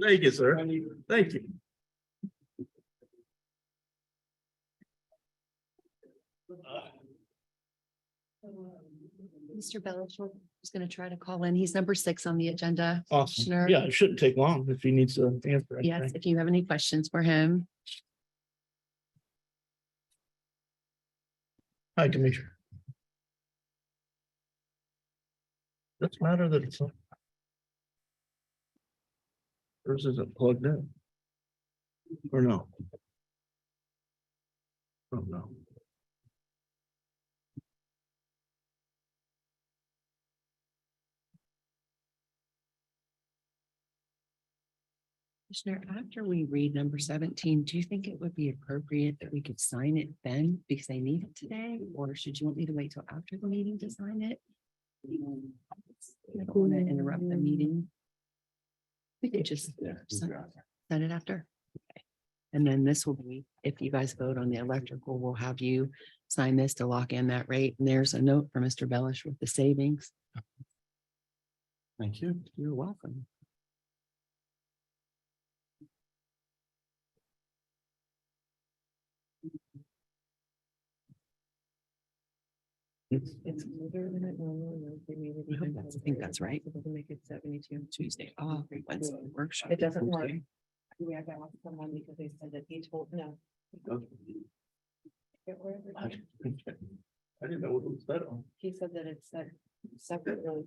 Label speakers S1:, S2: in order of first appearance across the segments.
S1: Thank you, sir. Thank you.
S2: Mr. Bellish is going to try to call in. He's number 6 on the agenda.
S1: Awesome.
S2: Commissioner.
S1: Yeah, it shouldn't take long if he needs to answer.
S2: Yes,
S1: anything.
S2: if you have any questions for him.
S1: Hi, Commissioner. Doesn't matter that it's. Yours isn't plugged in. Or no? Oh, no.
S2: Commissioner, after we read number 17, do you think it would be appropriate that we could sign it then because they need it today? Or should you want me to wait till after the meeting to sign it? I don't want to interrupt the meeting. We could just sign it after. Okay. And then this will be, if you guys vote on the electrical, we'll have you sign this to lock in that rate. And there's a note for Mr. Bellish with the savings.
S1: Thank you.
S2: You're welcome. It's older than it normally is. I think that's right. We'll make it 72 Tuesday. Oh, Wednesday workshop.
S3: It doesn't work. We have to ask someone because they said that he told, no.
S1: I didn't know what it was that on.
S3: He said that it's separate, really.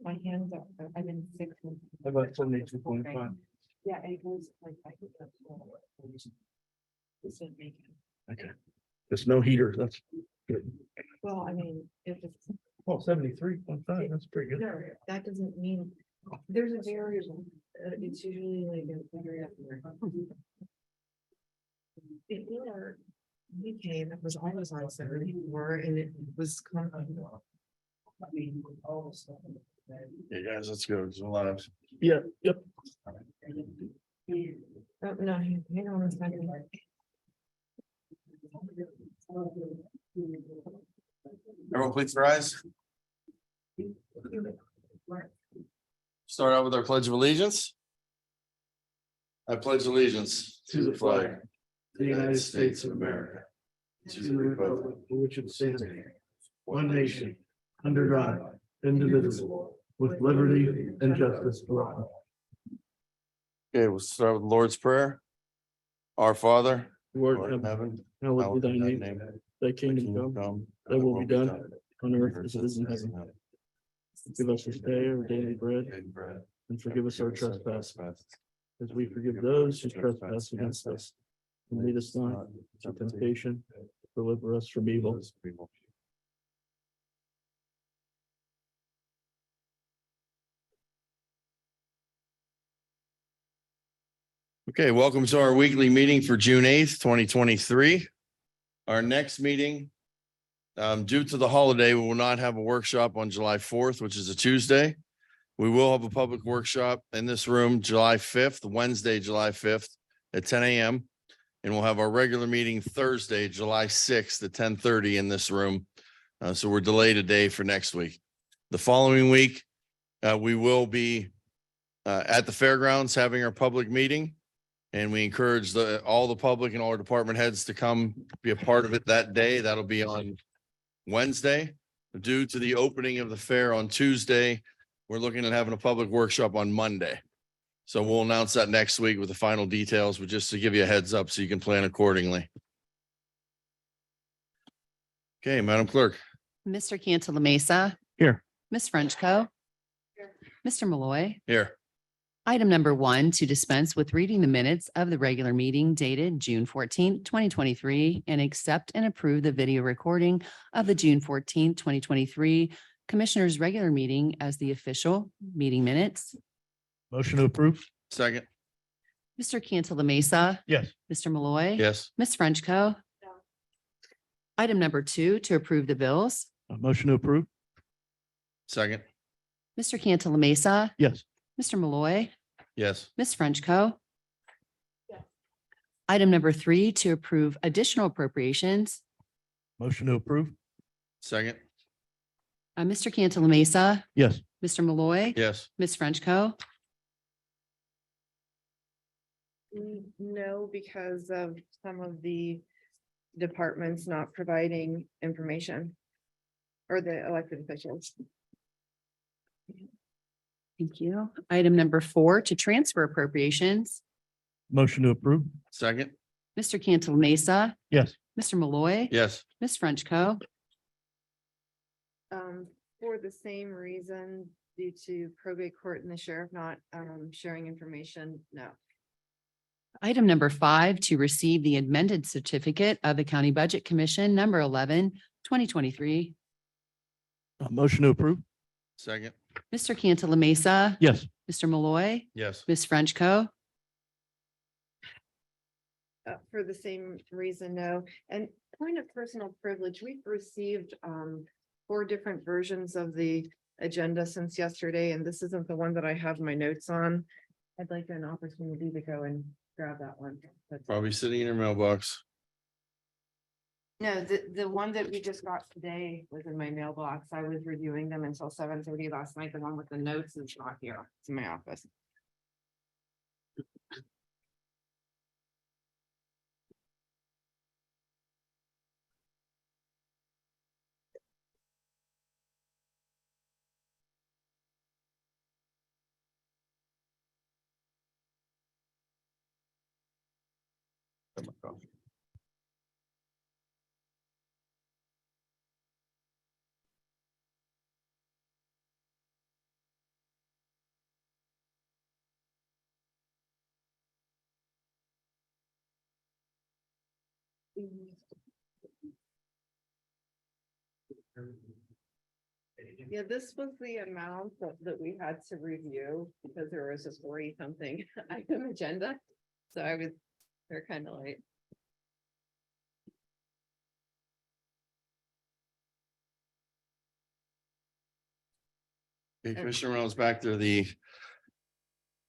S3: My hands are, I've been sick.
S1: How about 72.5?
S3: Yeah, and it goes like, I think that's. This didn't make it.
S1: Okay. There's no heater. That's good.
S3: Well, I mean, if it's,
S1: Oh, 73.5. That's pretty good.
S3: no, that doesn't mean, there's a variable. It's usually like a figure out. Before we came, it was always on 74 and it was.
S4: Yeah, guys, let's go. There's a lot of.
S1: Yeah, yep.
S3: Oh, no, hang on a second.
S4: Everyone, please rise. Start out with our pledge of allegiance. I pledge allegiance
S1: To the flag of the United States of America, to the republic for which it stands, one nation, under God, indivisible, with liberty and justice for all.
S4: Okay, we'll start with the Lord's Prayer. Our Father,
S1: Lord,
S4: Lord in heaven,
S1: hallowed be thy name, thy
S4: thy
S1: kingdom come, thy will be done on earth as it is in heaven. Give us this day our daily bread, and forgive us our trespasses, as we forgive those who trespass against us. And lead us not into temptation, deliver us from evil.
S4: Okay, welcome to our weekly meeting for June 8th, 2023. Our next meeting, due to the holiday, we will not have a workshop on July 4th, which is a Tuesday. We will have a public workshop in this room July 5th, Wednesday, July 5th at 10 a.m. And we'll have our regular meeting Thursday, July 6th at 10:30 in this room. So we're delayed a day for next week. The following week, we will be at the fairgrounds having our public meeting. And we encourage all the public and all our department heads to come be a part of it that day. That'll be on Wednesday. Due to the opening of the fair on Tuesday, we're looking at having a public workshop on Monday. So we'll announce that next week with the final details, but just to give you a heads up so you can plan accordingly. Okay, Madam Clerk.
S2: Mr. Cantala Mesa.
S1: Here.
S2: Ms. Frenchco. Mr. Malloy.
S4: Here.
S2: Item number 1, to dispense with reading the minutes of the regular meeting dated June 14th, 2023, and accept and approve the video recording of the June 14th, 2023 Commissioners' regular meeting as the official meeting minutes.
S1: Motion to approve?
S4: Second.
S2: Mr. Cantala Mesa.
S1: Yes.
S2: Mr. Malloy.
S4: Yes.
S2: Ms. Frenchco. Item number 2, to approve the bills.
S1: Motion to approve?
S4: Second.
S2: Mr. Cantala Mesa.
S1: Yes.
S2: Mr. Malloy.
S4: Yes.
S2: Ms. Frenchco. Item number 3, to approve additional appropriations.
S1: Motion to approve?
S4: Second.
S2: Mr. Cantala Mesa.
S1: Yes.
S2: Mr. Malloy.
S4: Yes.
S2: Ms. Frenchco.
S3: No, because of some of the departments not providing information. Or the elected officials.
S2: Thank you. Item number 4, to transfer appropriations.
S1: Motion to approve.
S4: Second.
S2: Mr. Cantala Mesa,
S1: Yes.
S2: Mr. Malloy.
S4: Yes.
S2: Ms. Frenchco.
S3: For the same reason, due to probate court and the sheriff not sharing information, no.
S2: Item number 5, to receive the amended certificate of the County Budget Commission, number 11, 2023.
S1: Motion to approve.
S4: Second.
S2: Mr. Cantala Mesa.
S1: Yes.
S2: Mr. Malloy.
S4: Yes.
S2: Ms. Frenchco.
S3: For the same reason, no. And point of personal privilege, we've received 4 different versions of the agenda since yesterday, and this isn't the one that I have my notes on. I'd like an opportunity to go and grab that one.
S4: Probably sitting in your mailbox.
S3: No, the one that we just got today was in my mailbox. I was reviewing them until 7:30 last night. The one with the notes is not here. It's in my office. Yeah, this was the amount that we had to review because there was this 40-something item agenda. So they're kind of late.
S4: Hey, Commissioner Reynolds, back there, the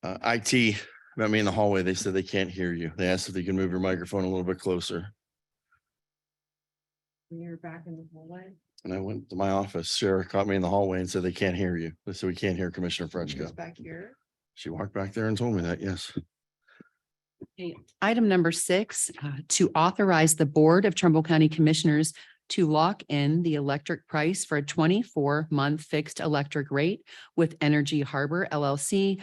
S4: IT met me in the hallway. They said they can't hear you. They asked if you can move your microphone a little bit closer.
S3: You're back in the hallway.
S4: And I went to my office. Sarah caught me in the hallway and said they can't hear you. They said we can't hear Commissioner
S3: Just
S4: Frenchco.
S3: back here.
S4: She walked back there and told me that, yes.
S2: Okay, item number 6, to authorize the Board of Trumbull County Commissioners to lock in the electric price for a 24-month fixed electric rate with Energy Harbor LLC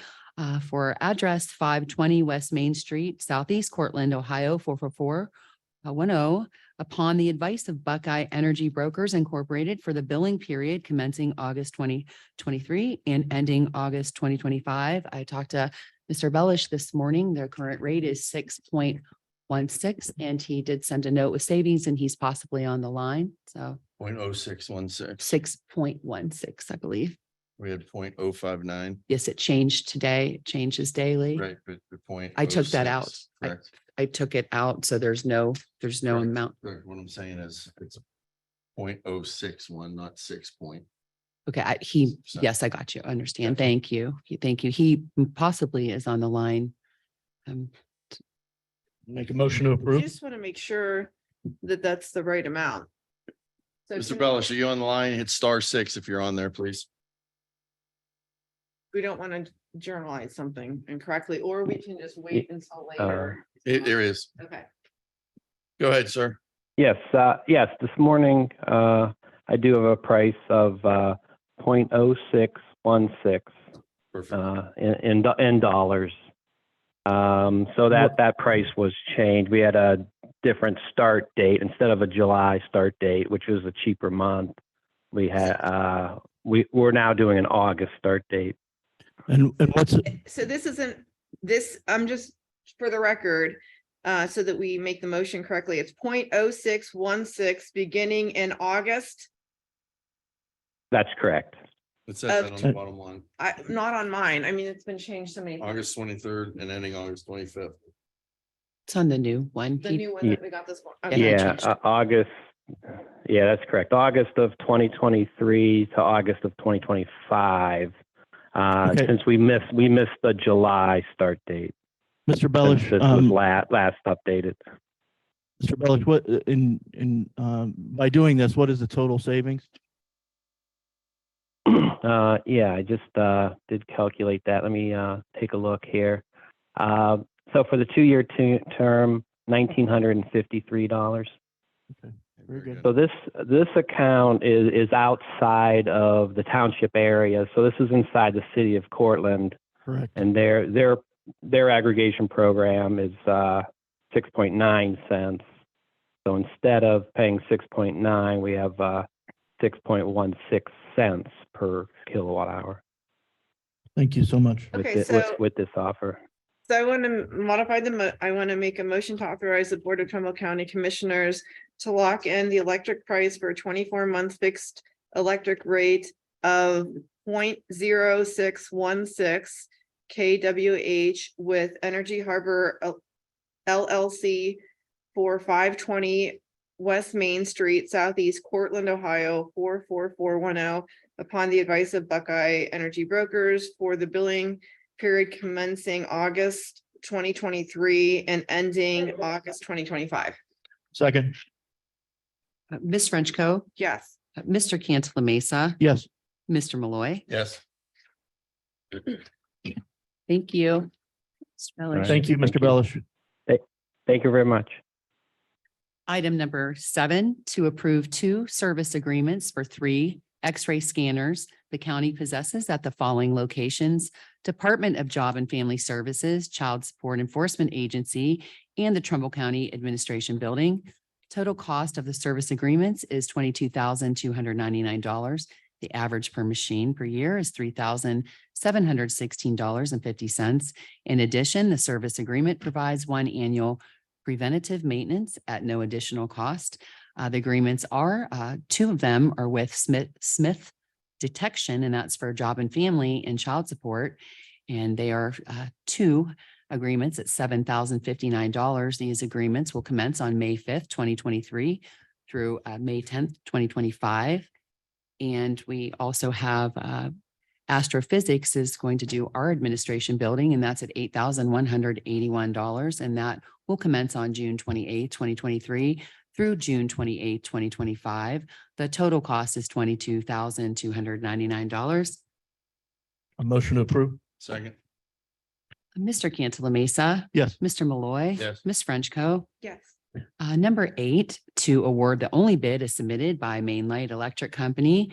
S2: for address 520 West Main Street, Southeast Cortland, Ohio, 44410, upon the advice of Buckeye Energy Brokers Incorporated for the billing period commencing August 2023 and ending August 2025. I talked to Mr. Bellish this morning. Their current rate is 6.16, and he did send a note with savings, and he's possibly on the line. So
S4: 0.0616.
S2: 6.16, I believe.
S4: We had 0.059.
S2: Yes, it changed today. It changes daily.
S4: Right, but the point.
S2: I took that out.
S4: Correct.
S2: I took it out, so there's no
S4: Correct.
S2: amount.
S4: Correct. What I'm saying is it's 0.061, not 6 point.
S2: Okay,
S4: So-
S2: yes, I got you. I understand.
S4: Gotcha.
S2: Thank you. Thank you. He possibly is on the line.
S1: Make a motion to
S3: I
S1: approve.
S3: just want to make sure that that's the right amount. So
S4: Mr.
S3: can-
S4: Bellish, are you on the line? Hit *6 if you're on there, please.
S3: We don't want to journalize something incorrectly, or we can just wait until later.
S4: There is.
S3: Okay.
S4: Go ahead, sir.
S5: Yes, this morning, I do have a price of 0.0616
S4: Perfect.
S5: in dollars. So that price was changed. We had a different start date instead of a July start date, which was a cheaper month. We had we're now doing an August start date.
S1: And what's,
S3: So this isn't, I'm just, for the record, so that we make the motion correctly, it's 0.0616 beginning in August.
S5: That's correct.
S4: It says that on the bottom line,
S3: Not on mine. I mean, it's been changed so many times.
S4: August 23rd and ending August 25th.
S2: It's on the new one.
S3: The
S2: He-
S3: new one that we got this one.
S2: Yeah.
S3: Okay.
S5: Yeah,
S2: changed it.
S5: August. Yeah, that's correct. August of 2023 to August of 2025.
S1: Okay.
S5: Since we missed the July start date.
S1: Mr.
S5: Since
S1: Bellish,
S5: this was last updated.
S1: Mr. Bellish, what by doing this, what is the total savings?
S5: Yeah, I just did calculate that. Let me take a look here. So for the 2-year term, $1,953.
S1: Very good.
S5: So this account is outside of the township area. So this is inside the city of Cortland,
S1: Correct.
S5: and their aggregation program is 6.9 cents. So instead of paying 6.9, we have 6.16 cents per kilowatt hour
S1: Thank you so much.
S5: with
S3: Okay,
S5: this,
S3: so-
S5: with this offer.
S3: So I want to modify I want to make a motion to authorize the Board of Trumbull County Commissioners to lock in the electric price for a 24-month fixed electric rate of 0.0616 kWh with Energy Harbor LLC for 520 West Main Street, Southeast Cortland, Ohio, 44410, upon the advice of Buckeye Energy Brokers for the billing period commencing August 2023 and ending August 2025.
S1: Second.
S2: Ms. Frenchco.
S3: Yes.
S2: Mr. Cantala Mesa.
S1: Yes.
S2: Mr. Malloy.
S4: Yes.
S2: Thank you. Mr.
S5: All right.
S2: Bellish.
S1: Thank you, Mr.
S5: Thank you.
S1: Bellish.
S5: Thank you very much.
S2: Item number 7, to approve 2 service agreements for 3 X-ray scanners the county possesses at the following locations: Department of Job and Family Services, Child Support Enforcement Agency, and the Trumbull County Administration Building. Total cost of the service agreements is $22,299. The average per machine per year is $3,716.50. In addition, the service agreement provides 1 annual preventative maintenance at no additional cost. The agreements are, 2 of them are with Smith Detection, and that's for job and family and child support. And they are 2 agreements at $7,059. These agreements will commence on May 5th, 2023 through May 10th, 2025. And we also have Astrophysics is going to do our administration building, and that's at $8,181. And that will commence on June 28th, 2023 through June 28th, 2025. The total cost is $22,299.
S1: A motion to approve.
S4: Second.
S2: Mr. Cantala Mesa.
S1: Yes.
S2: Mr. Malloy.
S4: Yes.
S2: Ms. Frenchco.
S3: Yes.
S2: Number 8, to award the only bid is submitted by Mainlight Electric Company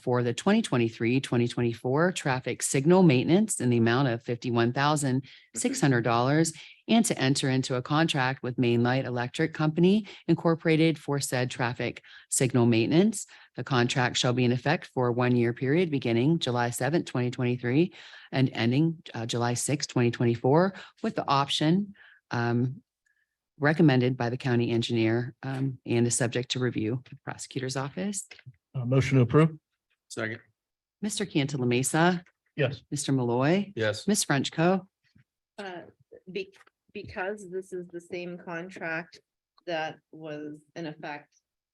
S2: for the 2023-2024 traffic signal maintenance in the amount of $51,600, and to enter into a contract with Mainlight Electric Company Incorporated for said traffic signal maintenance. The contract shall be in effect for a 1-year period beginning July 7th, 2023 and ending July 6th, 2024, with the option recommended by the county engineer and is subject to review with the prosecutor's office.
S1: A motion to approve.
S4: Second.
S2: Mr. Cantala Mesa.
S1: Yes.
S2: Mr. Malloy.
S4: Yes.
S2: Ms. Frenchco.
S3: Because this is the same contract that was in effect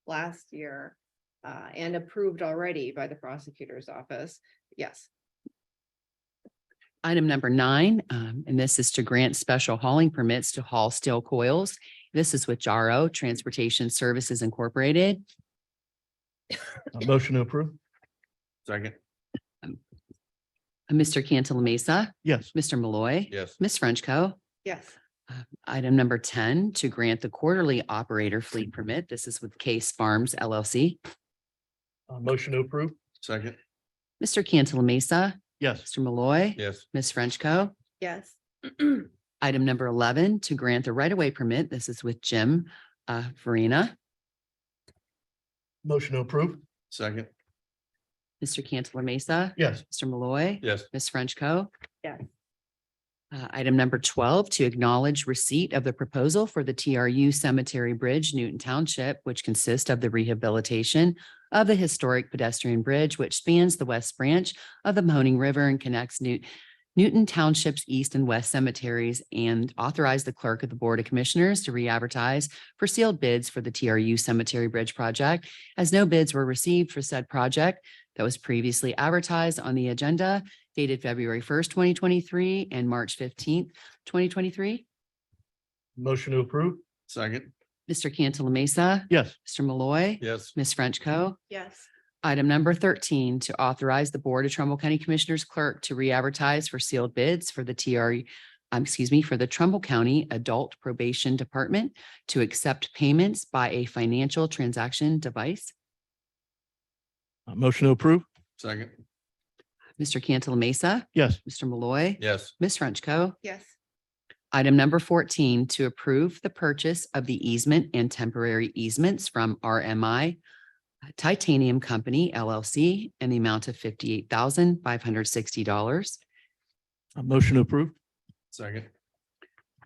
S3: last year and approved already by the prosecutor's office. Yes.
S2: Item number 9, and this is to grant special hauling permits to haul steel coils. This is with JARO Transportation Services Incorporated.
S1: A motion to approve.
S4: Second.
S2: Mr. Cantala Mesa.
S1: Yes.
S2: Mr. Malloy.
S4: Yes.
S2: Ms. Frenchco.
S3: Yes.
S2: Item number 10, to grant the quarterly operator fleet permit. This is with Case Farms LLC.
S1: A motion to approve.
S4: Second.
S2: Mr. Cantala Mesa.
S1: Yes.
S2: Mr. Malloy.
S4: Yes.
S2: Ms. Frenchco.
S3: Yes.
S2: Item number 11, to grant the right-of-way permit. This is with Jim Farina.
S1: Motion to approve.
S4: Second.
S2: Mr. Cantala Mesa.
S1: Yes.
S2: Mr. Malloy.
S4: Yes.
S2: Ms. Frenchco.
S3: Yes.
S2: Item number 12, to acknowledge receipt of the proposal for the TRU Cemetery Bridge, Newton Township, which consists of the rehabilitation of the historic pedestrian bridge, which spans the west branch of the Mahoning River and connects Newton Township's east and west cemeteries, and authorize the clerk of the Board of Commissioners to re-advertise for sealed bids for the TRU Cemetery Bridge project, as no bids were received for said project that was previously advertised on the agenda dated February 1st, 2023 and March 15th, 2023.
S1: Motion to approve.
S4: Second.
S2: Mr. Cantala Mesa.
S1: Yes.
S2: Mr. Malloy.
S4: Yes.
S2: Ms. Frenchco.
S3: Yes.
S2: Item number 13, to authorize the Board of Trumbull County Commissioners clerk to re-advertise for sealed bids for the for the Trumbull County Adult Probation Department to accept payments by a financial transaction device.
S1: Motion to approve?
S4: Second.
S2: Mr. Cantala Mesa,
S1: Yes.
S2: Mr. Malloy,
S4: Yes.
S2: Ms. Frenchco.
S3: Yes.
S2: Item number 14, to approve the purchase of the easement and temporary easements from RMI Titanium Company LLC in the amount of $58,560.
S1: Motion to approve?
S4: Second.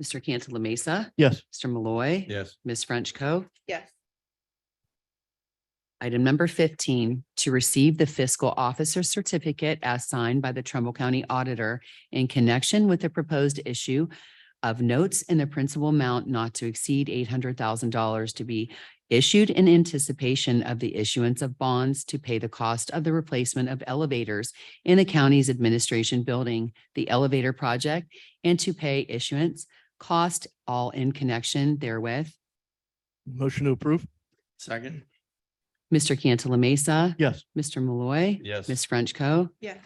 S2: Mr. Cantala Mesa,
S1: Yes.
S2: Mr. Malloy,
S4: Yes.
S2: Ms. Frenchco.
S3: Yes.
S2: Item number 15, to receive the fiscal officer certificate as signed by the Trumbull County Auditor in connection with the proposed issue of notes in the principal amount not to exceed $800,000 to be issued in anticipation of the issuance of bonds to pay the cost of the replacement of elevators in the county's administration building, the elevator project, and to pay issuance cost all in connection therewith.
S1: Motion to approve?
S4: Second.
S2: Mr. Cantala Mesa,
S1: Yes.
S2: Mr. Malloy,
S4: Yes.
S2: Ms. Frenchco.
S3: Yes.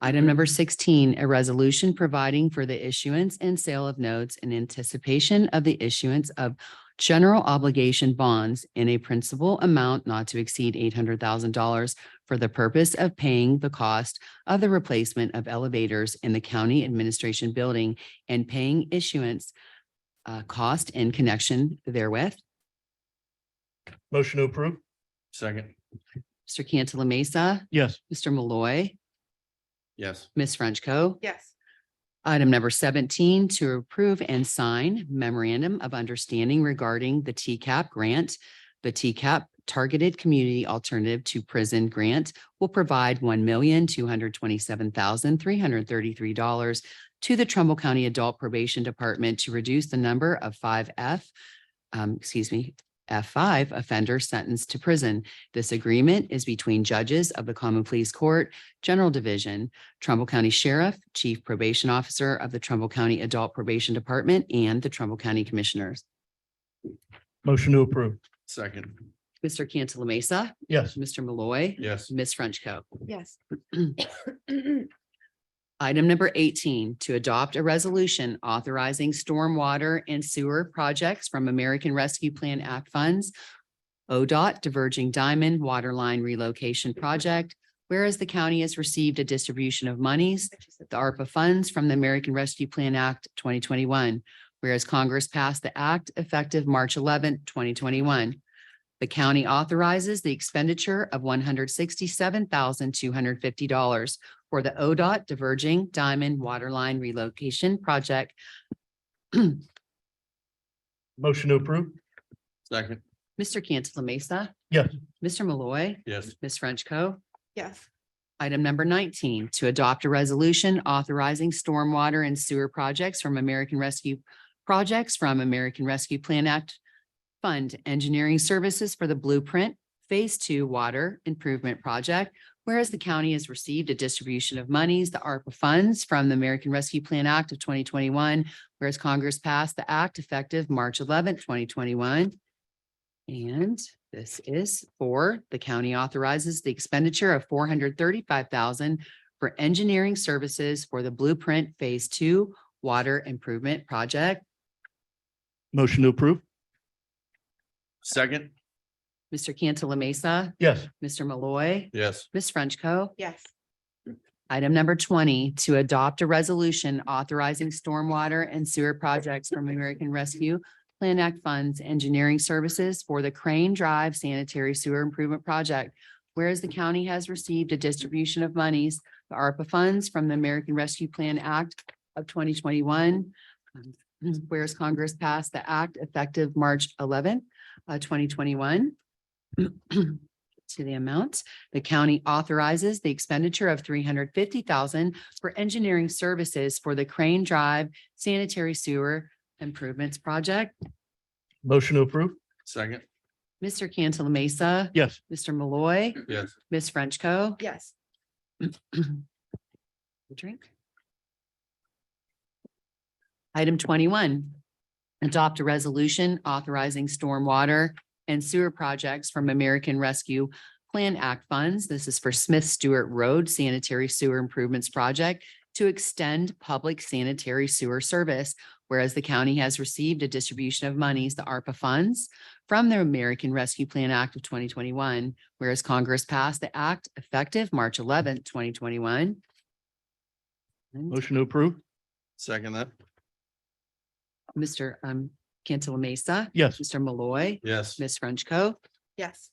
S2: Item number 16, a resolution providing for the issuance and sale of notes in anticipation of the issuance of general obligation bonds in a principal amount not to exceed $800,000 for the purpose of paying the cost of the replacement of elevators in the county administration building and paying issuance cost in connection therewith.
S1: Motion to approve?
S4: Second.
S2: Mr. Cantala Mesa,
S1: Yes.
S2: Mr. Malloy,
S4: Yes.
S2: Ms. Frenchco.
S3: Yes.
S2: Item number 17, to approve and sign memorandum of understanding regarding the TCAP grant. The TCAP Targeted Community Alternative to Prison Grant will provide $1,227,333 to the Trumbull County Adult Probation Department to reduce the number of F5 offenders sentenced to prison. This agreement is between judges of the Common Pleas Court, General Division, Trumbull County Sheriff, Chief Probation Officer of the Trumbull County Adult Probation Department, and the Trumbull County Commissioners.
S1: Motion to approve?
S4: Second.
S2: Mr. Cantala Mesa,
S1: Yes.
S2: Mr. Malloy,
S4: Yes.
S2: Ms. Frenchco.
S3: Yes.
S2: Item number 18, to adopt a resolution authorizing stormwater and sewer projects from American Rescue Plan Act funds, ODOT Diverging Diamond Waterline Relocation Project, whereas the county has received a distribution of monies, the ARPA funds from the American Rescue Plan Act 2021, whereas Congress passed the act effective March 11, 2021. The county authorizes the expenditure of $167,250 for the ODOT Diverging Diamond Waterline Relocation Project.
S1: Motion to approve?
S4: Second.
S2: Mr. Cantala Mesa,
S1: Yes.
S2: Mr. Malloy,
S4: Yes.
S2: Ms. Frenchco.
S3: Yes.
S2: Item number 19, to adopt a resolution authorizing stormwater and sewer projects from American Rescue Plan Act Fund engineering services for the Blueprint Phase 2 Water Improvement Project, whereas the county has received a distribution of monies, the ARPA funds from the American Rescue Plan Act of 2021, whereas Congress passed the act effective March 11, 2021. And this is for the county authorizes the expenditure of $435,000 for engineering services for the Blueprint Phase 2 Water Improvement Project.
S1: Motion to approve?
S4: Second.
S2: Mr. Cantala Mesa,
S1: Yes.
S2: Mr. Malloy,
S4: Yes.
S2: Ms. Frenchco.
S3: Yes.
S2: Item number 20, to adopt a resolution authorizing stormwater and sewer projects from American Rescue Plan Act funds engineering services for the Crane Drive Sanitary Sewer Improvement Project. Whereas the county has received a distribution of monies, the ARPA funds from the American Rescue Plan Act of 2021. Whereas Congress passed the act effective March 11, 2021. To the amount, the county authorizes the expenditure of $350,000 for engineering services for the Crane Drive Sanitary Sewer Improvements Project.
S1: Motion to approve?
S4: Second.
S2: Mr. Cantala Mesa,
S1: Yes.
S2: Mr. Malloy,
S4: Yes.
S2: Ms. Frenchco.
S3: Yes.
S2: Drink. Item 21, adopt a resolution authorizing stormwater and sewer projects from American Rescue Plan Act funds. This is for Smith Stewart Road Sanitary Sewer Improvements Project to extend public sanitary sewer service. Whereas the county has received a distribution of monies, the ARPA funds, from the American Rescue Plan Act of 2021. Whereas Congress passed the act effective March 11th, 2021.
S1: Motion to approve?
S4: Second that.
S2: Mr. Cantala Mesa.
S1: Yes.
S2: Mr. Malloy.
S4: Yes.
S2: Ms. Frenchco.
S3: Yes.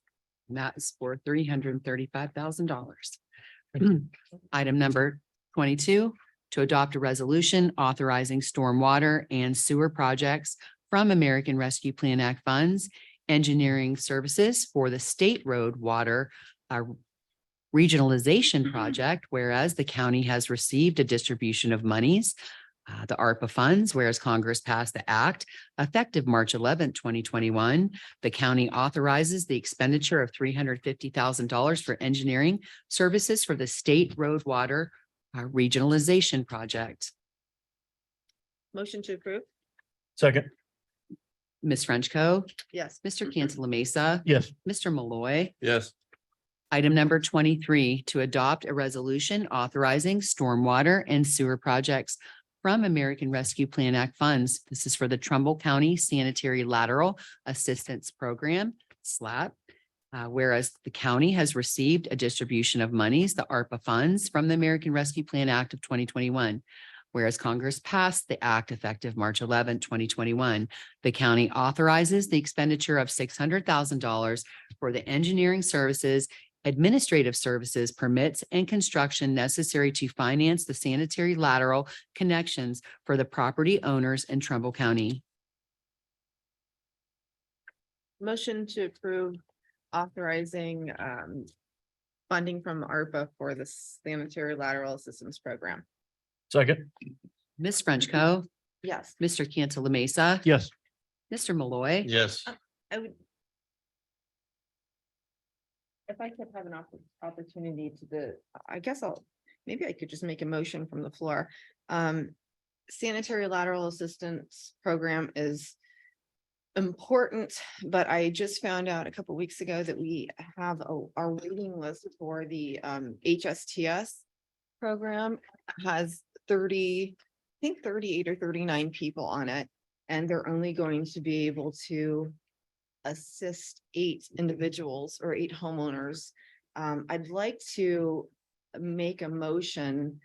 S2: And that is for $335,000. Item number 22, to adopt a resolution authorizing stormwater and sewer projects from American Rescue Plan Act funds, engineering services for the State Road Water Regionalization Project, whereas the county has received a distribution of monies, the ARPA funds, whereas Congress passed the act effective March 11th, 2021. The county authorizes the expenditure of $350,000 for engineering services for the State Road Water Regionalization Project.
S3: Motion to approve?
S1: Second?
S2: Ms. Frenchco.
S3: Yes.
S2: Mr. Cantala Mesa.
S1: Yes.
S2: Mr. Malloy.
S4: Yes.
S2: Item number 23, to adopt a resolution authorizing stormwater and sewer projects from American Rescue Plan Act funds. This is for the Trumbull County Sanitary Lateral Assistance Program, SLAP. Whereas the county has received a distribution of monies, the ARPA funds, from the American Rescue Plan Act of 2021. Whereas Congress passed the act effective March 11, 2021. The county authorizes the expenditure of $600,000 for the engineering services, administrative services, permits, and construction necessary to finance the sanitary lateral connections for the property owners in Trumbull County.
S3: Motion to approve authorizing funding from ARPA for the sanitary lateral assistance program.
S1: Second?
S2: Ms. Frenchco.
S3: Yes.
S2: Mr. Cantala Mesa.
S1: Yes.
S2: Mr. Malloy.
S4: Yes.
S3: I would. If I could have an opportunity I guess maybe I could just make a motion from the floor. Sanitary lateral assistance program is important, but I just found out a couple weeks ago that we have our waiting list for the HSTS program has 38 or 39 people on it, and they're only going to be able to assist 8 individuals or 8 homeowners. I'd like to make a motion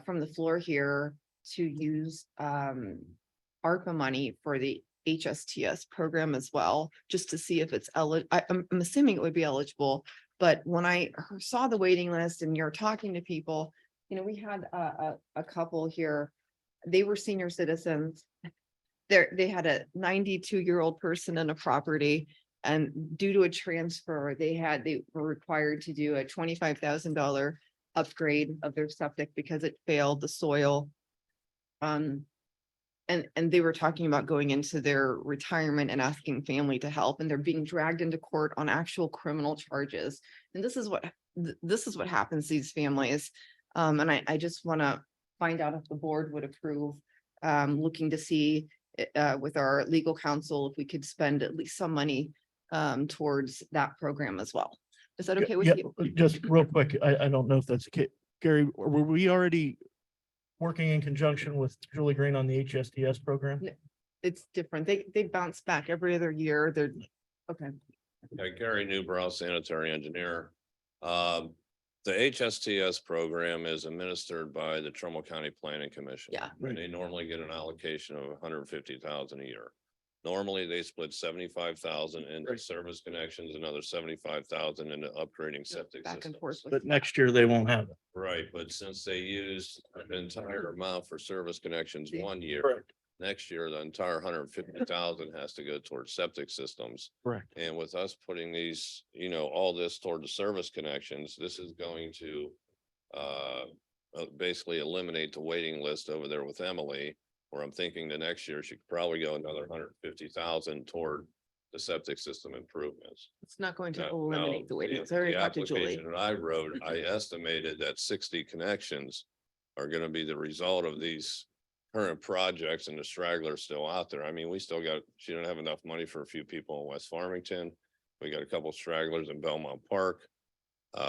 S3: from the floor here to use ARPA money for the HSTS program as well, just to see if it's eligible. I'm assuming it would be eligible, but when I saw the waiting list and you're talking to people, we had a couple here, they were senior citizens. They had a 92-year-old person in a property, and due to a transfer, they were required to do a $25,000 upgrade of their septic because it failed the soil. And they were talking about going into their retirement and asking family to help, and they're being dragged into court on actual criminal charges. And this is what happens to these families. And I just want to find out if the board would approve looking to see with our legal counsel if we could spend at least some money towards that program as well. Is that okay with you?
S1: Just real quick, I don't know if that's okay. Gary, were we already working in conjunction with Julie Green on the HSTS program?
S3: It's different. They bounce back every other year. They're okay.
S6: Gary Newbrow, sanitary engineer. The HSTS program is administered by the Trumbull County Planning Commission.
S3: Yeah.
S6: And they normally get an allocation of $150,000 a year. Normally, they split $75,000 into service connections, another $75,000 into upgrading septic
S3: Back and
S6: systems.
S3: forth.
S1: But next year they won't have it.
S6: Right, but since they used the entire amount for service connections
S3: Yeah.
S6: one year,
S1: Correct.
S6: next year, the entire $150,000 has to go towards septic systems.
S1: Correct.
S6: And with us putting these, all this toward the service connections, this is going to basically eliminate the waiting list over there with Emily, where I'm thinking the next year she could probably go another $150,000 toward the septic system improvements.
S3: It's not going to
S6: No,
S3: eliminate the
S6: no,
S3: waiting. List. I already
S6: the
S3: talked to Julie.
S6: application that I wrote, I estimated that 60 connections are gonna be the result of these current projects, and the stragglers still out there. I mean, she don't have enough money for a few people in West Farmington. We got a couple stragglers in Belmont Park.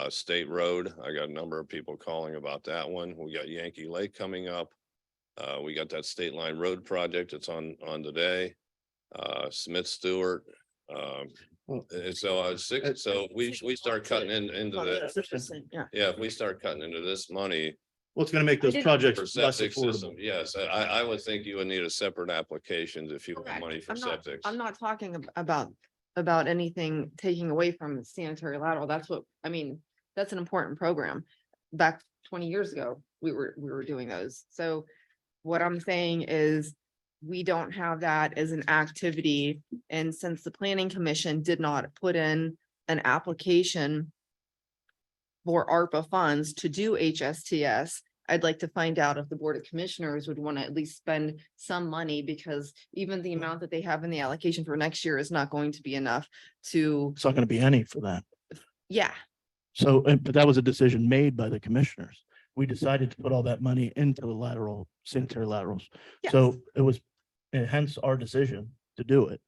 S6: State Road, I got a number of people calling about that one. We got Yankee Lake coming up. We got that State Line Road project. It's on today. Smith Stewart. And so we start cutting into the,
S3: Yeah.
S6: yeah, if we start cutting into this money
S1: What's gonna make
S3: I
S1: those
S3: didn't-
S1: projects
S6: for
S1: less
S6: septic system,
S1: affordable?
S6: yes, I would think you would need a separate application if you want
S3: Okay,
S6: money for
S3: I'm not,
S6: septic.
S3: I'm not talking about anything taking away from the sanitary lateral. That's what, I mean, that's an important program. Back 20 years ago, we were doing those. So what I'm saying is we don't have that as an activity. And since the planning commission did not put in an application for ARPA funds to do HSTS, I'd like to find out if the Board of Commissioners would want to at least spend some money, because even the amount that they have in the allocation for next year is not going to be enough to,
S1: It's not gonna be any for that.
S3: yeah.
S1: So, but that was a decision made by the commissioners. We decided to put all that money into the lateral, sanitary laterals.
S3: Yes.
S1: So it was, and hence our decision to do it.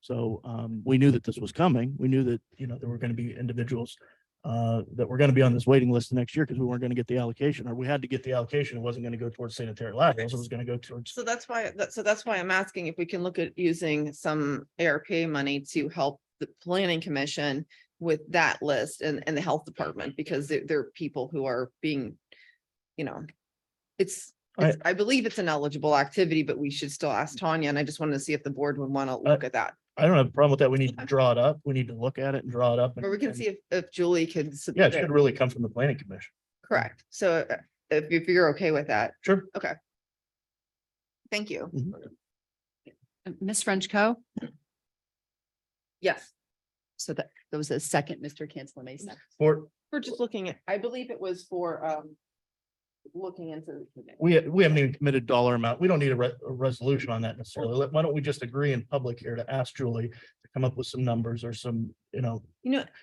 S1: So we knew that this was coming. We knew that, there were going to be individuals that were going to be on this waiting list the next year because we weren't going to get the allocation, or we had to get the allocation. It wasn't going to go towards sanitary laterals. It was going to go towards.
S3: So that's why I'm asking if we can look at using some ARPA money to help the planning commission with that list and the health department, because they're people who are being, I believe it's an eligible activity, but we should still ask Tanya, and I just wanted to see if the board would want to look at that.
S1: I don't have a problem with that. We need to draw it up. We need to look at it and draw it up.
S3: Or we can see if Julie can
S1: Yeah,
S3: submit
S1: it
S3: it.
S1: should really come from the planning commission.
S3: Correct. So if you're okay with that,
S1: Sure.
S3: okay. Thank you.
S2: Ms. Frenchco.
S3: Yes,
S2: So that was a second, Mr. Cantala Mesa.
S1: Or
S3: we're just looking at, I believe it was for looking into.
S1: we haven't even committed dollar amount. We don't need a resolution on that necessarily. Why don't we just agree in public here to ask Julie to come up with some numbers or some,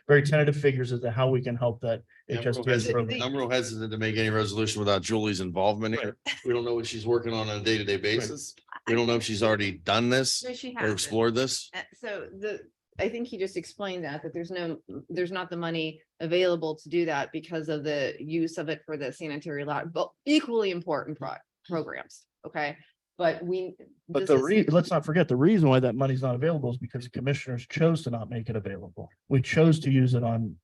S1: very tentative figures as to how we can help that HSTS program.
S4: I'm real hesitant to make any resolution without Julie's involvement here. We don't know what she's working on a day-to-day basis. We don't know if she's already done this
S3: No, she
S4: or
S3: has.
S4: explored this.
S3: So I think he just explained that there's not the money available to do that because of the use of it for the sanitary lot, but equally important programs, okay? But
S1: But
S3: this is-
S1: let's not forget, the reason why that money's not available is because the commissioners chose to not make it available. We chose to use it on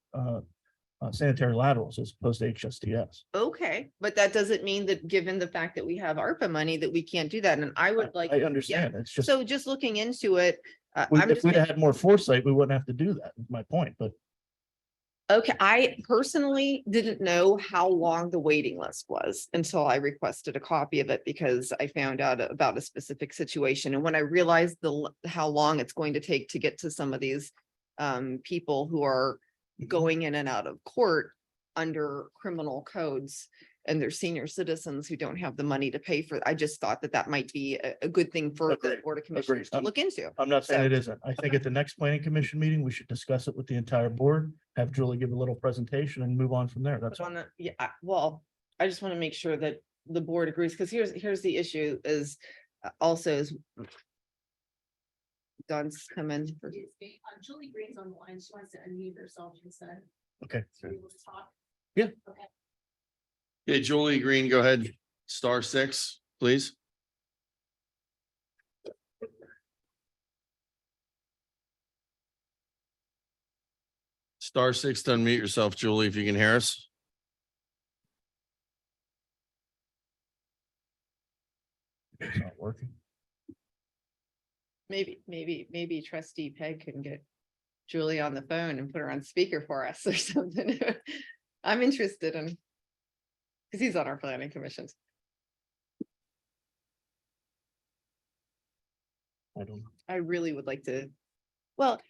S1: sanitary laterals as opposed to HSTS.
S3: Okay, but that doesn't mean that, given the fact that we have ARPA money, that we can't do that. And I would like,
S1: I understand. It's just,
S3: so just looking into it, I'm
S1: if
S3: just,
S1: we'd had more foresight, we wouldn't have to do that, is my point, but
S3: okay, I personally didn't know how long the waiting list was until I requested a copy of it, because I found out about a specific situation. And when I realized how long it's going to take to get to some of these people who are going in and out of court under criminal codes, and they're senior citizens who don't have the money to pay for, I just thought that might be a good thing for the
S1: Agreed.
S3: Board of Commissioners to
S1: I'm-
S3: look into.
S1: I'm not saying
S3: So-
S1: it isn't. I think at the next planning commission meeting, we should discuss it with the entire board, have Julie give a little presentation and move on from there. That's all.
S3: Well, I just want to make sure that the board agrees, because here's the issue is also is. Don's come in.
S7: Julie Green's on the line. She wants to unmute herself, she said.
S1: Okay.
S7: To be able to talk.
S1: Yeah.
S7: Okay.
S4: Okay, Julie Green, go ahead. Star 6, please. Star 6 to unmute yourself, Julie, if you can hear us.
S1: It's not working.
S3: Maybe trustee Peg can get Julie on the phone and put her on speaker for us or something. I'm interested in. Because he's on our planning commissions.
S1: I don't know.
S3: I really would like to, well,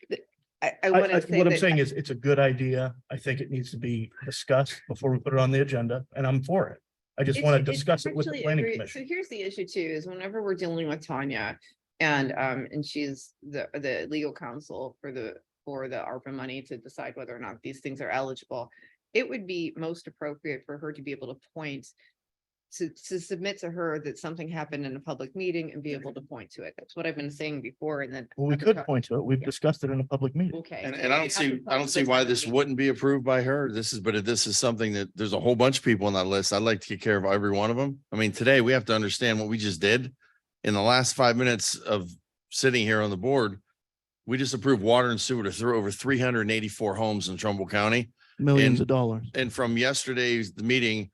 S3: I want to say
S1: What I'm
S3: that-
S1: saying is, it's a good idea. I think it needs to be discussed before we put it on the agenda, and I'm for it. I just want to discuss it with the
S3: actually
S1: planning
S3: agree-
S1: commission.
S3: So here's the issue too, is whenever we're dealing with Tanya and she's the legal counsel for the ARPA money to decide whether or not these things are eligible. It would be most appropriate for her to be able to point to submit to her that something happened in a public meeting and be able to point to it. That's what I've been saying before, and then.
S1: Well, we could point to it. We've discussed it in a public meeting.
S3: Okay.
S4: And I don't see why this wouldn't be approved by her. This is something that there's a whole bunch of people on that list. I'd like to take care of every one of them. I mean, today we have to understand what we just did. In the last 5 minutes of sitting here on the board, we just approved water and sewer to throw over 384 homes in Trumbull County.
S1: Millions
S4: And-
S1: of dollars.
S4: And from yesterday's meeting,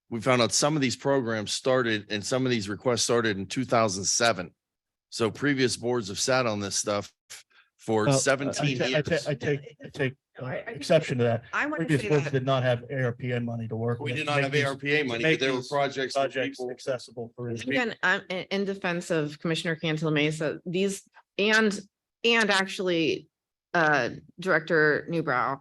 S4: we found out some of these programs started and some of these requests started in 2007. So previous boards have sat on this stuff for
S1: Well,
S4: 17
S1: I
S4: years.
S1: take
S3: I-
S1: exception to that.
S3: I want to
S1: Previous
S3: say
S1: boards
S3: that.
S1: did not have ARPA money to work.
S4: We
S1: with
S4: did
S1: to
S4: not
S1: make
S4: have
S1: these-
S4: ARPA money,
S1: make
S4: but there were
S1: these
S4: projects. for
S1: Projects
S4: people-
S1: accessible for.
S3: Again, I'm in defense of Commissioner Cantala Mesa, these and actually Director Newbrow.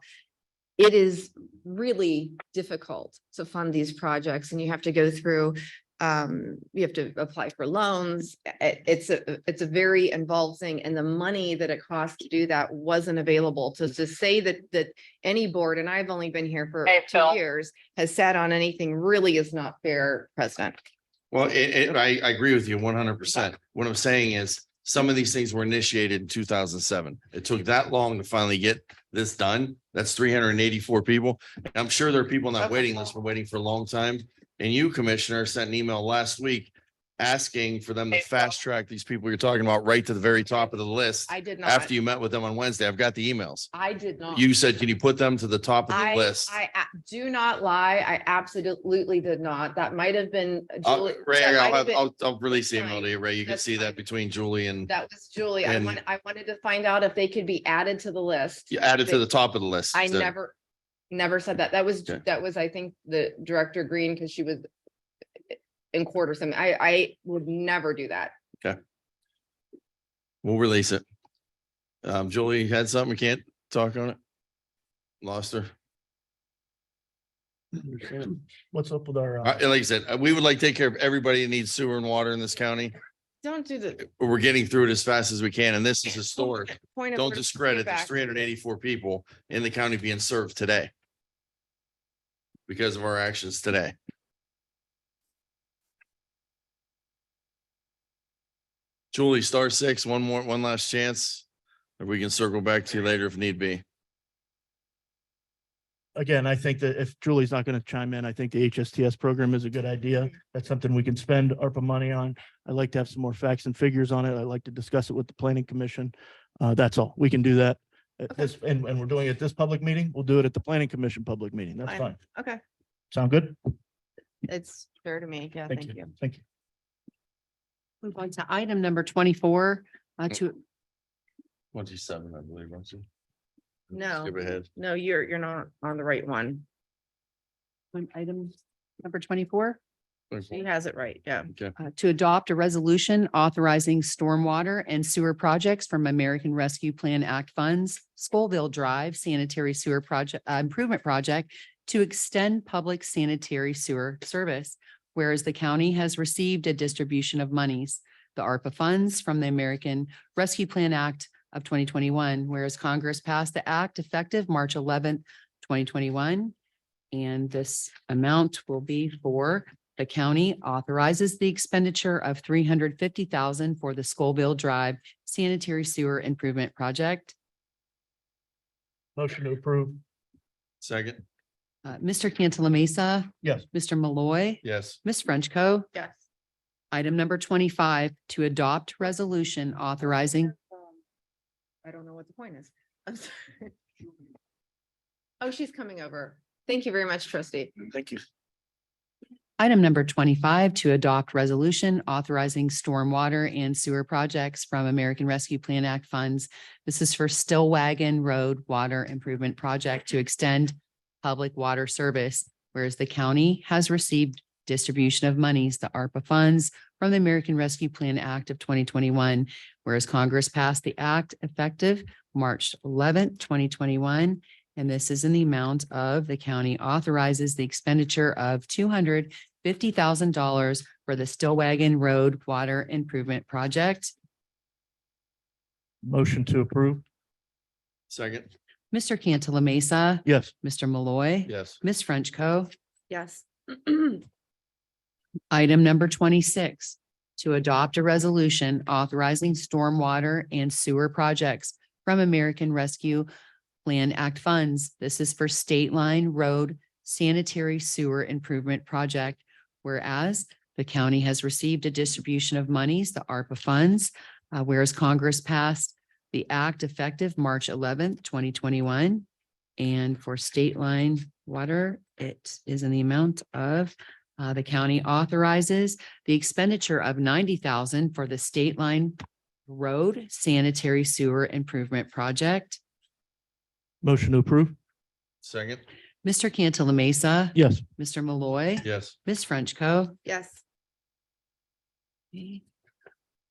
S3: It is really difficult to fund these projects and you have to go through, you have to apply for loans. It's a very involved thing, and the money that it costs to do that wasn't available. To say that any board, and I've only been here for 2 years, has sat on anything really is not fair, President.
S4: Well, I agree with you 100%. What I'm saying is some of these things were initiated in 2007. It took that long to finally get this done. That's 384 people. And I'm sure there are people on that
S3: Okay.
S4: waiting list for waiting for a long time. And you, Commissioner, sent an email last week asking for them to fast track these people you're talking about right to the very top of the list.
S3: I did not.
S4: After you met with them on Wednesday, I've got the emails.
S3: I did not.
S4: You said, can you put them to the top of the list?
S3: Do not lie. I absolutely did not. That might have been. Julie-
S4: Ray,
S3: that might have been-
S4: I'll release the
S3: That's
S4: email
S3: fine.
S4: to you, Ray. You can
S3: That's
S4: see that
S3: fine.
S4: between Julie and
S3: That was Julie.
S4: and-
S3: I wanted to find out if they could be added to the list.
S4: you added to the top of the list.
S3: I
S4: instead.
S3: never said that. That was,
S4: Okay.
S3: I think, the Director Green, because she was in court or something. I would never do that.
S4: We'll release it. Julie had something, we can't talk on it? Lost her.
S1: What's up with our?
S4: Like I said, we would like to take care of everybody that needs sewer and water in this county.
S3: Don't do the.
S4: We're getting through it as fast as we can, and this is historic.
S3: Point of
S4: Don't
S3: order,
S4: discredit
S3: get
S4: there's
S3: back.
S4: 384 people in the county being served today. Because of our actions today. Julie, *6, one last chance. Or we can circle back to you later if need be.
S1: Again, I think that if Julie's not going to chime in, I think the HSTS program is a good idea. That's something we can spend ARPA money on. I'd like to have some more facts and figures on it. I'd like to discuss it with the planning commission. That's all. We can do that. At this, and we're doing it at this public meeting. We'll do it at the planning commission public meeting. That's
S3: Fine.
S1: fine.
S3: Okay,
S1: Sound good?
S3: it's fair to me. Yeah, thank you.
S1: Thank you.
S2: Move on to item number 24, to
S4: 27, I believe, aren't you?
S3: No.
S4: Skip ahead.
S3: No, you're not on the right one.
S2: item number 24.
S3: She has it right. Yeah.
S4: Okay.
S2: To adopt a resolution authorizing stormwater and sewer projects from American Rescue Plan Act funds, Scoville Drive Sanitary Sewer Project, Improvement Project to extend public sanitary sewer service. Whereas the county has received a distribution of monies, the ARPA funds from the American Rescue Plan Act of 2021, whereas Congress passed the act effective March 11th, 2021. And this amount will be for the county authorizes the expenditure of $350,000 for the Scoville Drive Sanitary Sewer Improvement Project.
S1: Motion to approve.
S4: Second,
S2: Mr. Cantala Mesa.
S1: Yes.
S2: Mr. Malloy.
S4: yes.
S2: Ms. Frenchco.
S3: Yes.
S2: Item number 25, to adopt resolution authorizing.
S3: I don't know what the point is. I'm sorry. Oh, she's coming over. Thank you very much, trustee.
S1: Thank you.
S2: Item number 25, to adopt resolution authorizing stormwater and sewer projects from American Rescue Plan Act funds. This is for Stillwagon Road Water Improvement Project to extend public water service, whereas the county has received distribution of monies, the ARPA funds from the American Rescue Plan Act of 2021, whereas Congress passed the act effective March 11th, 2021. And this is in the amount of the county authorizes the expenditure of $250,000 for the Stillwagon Road Water Improvement Project.
S1: Motion to approve.
S4: Second,
S2: Mr. Cantala Mesa.
S1: Yes.
S2: Mr. Malloy.
S4: yes.
S2: Ms. Frenchco.
S3: Yes.
S2: Item number 26, to adopt a resolution authorizing stormwater and sewer projects from American Rescue Plan Act funds. This is for State Line Road Sanitary Sewer Improvement Project. Whereas the county has received a distribution of monies, the ARPA funds, whereas Congress passed the act effective March 11th, 2021. And for State Line Water, it is in the amount of the county authorizes the expenditure of $90,000 for the State Line Road Sanitary Sewer Improvement Project.
S1: Motion to approve?
S4: Second.
S2: Mr. Cantala Mesa.
S1: Yes.
S2: Mr. Malloy.
S4: Yes.
S2: Ms. Frenchco.
S3: Yes.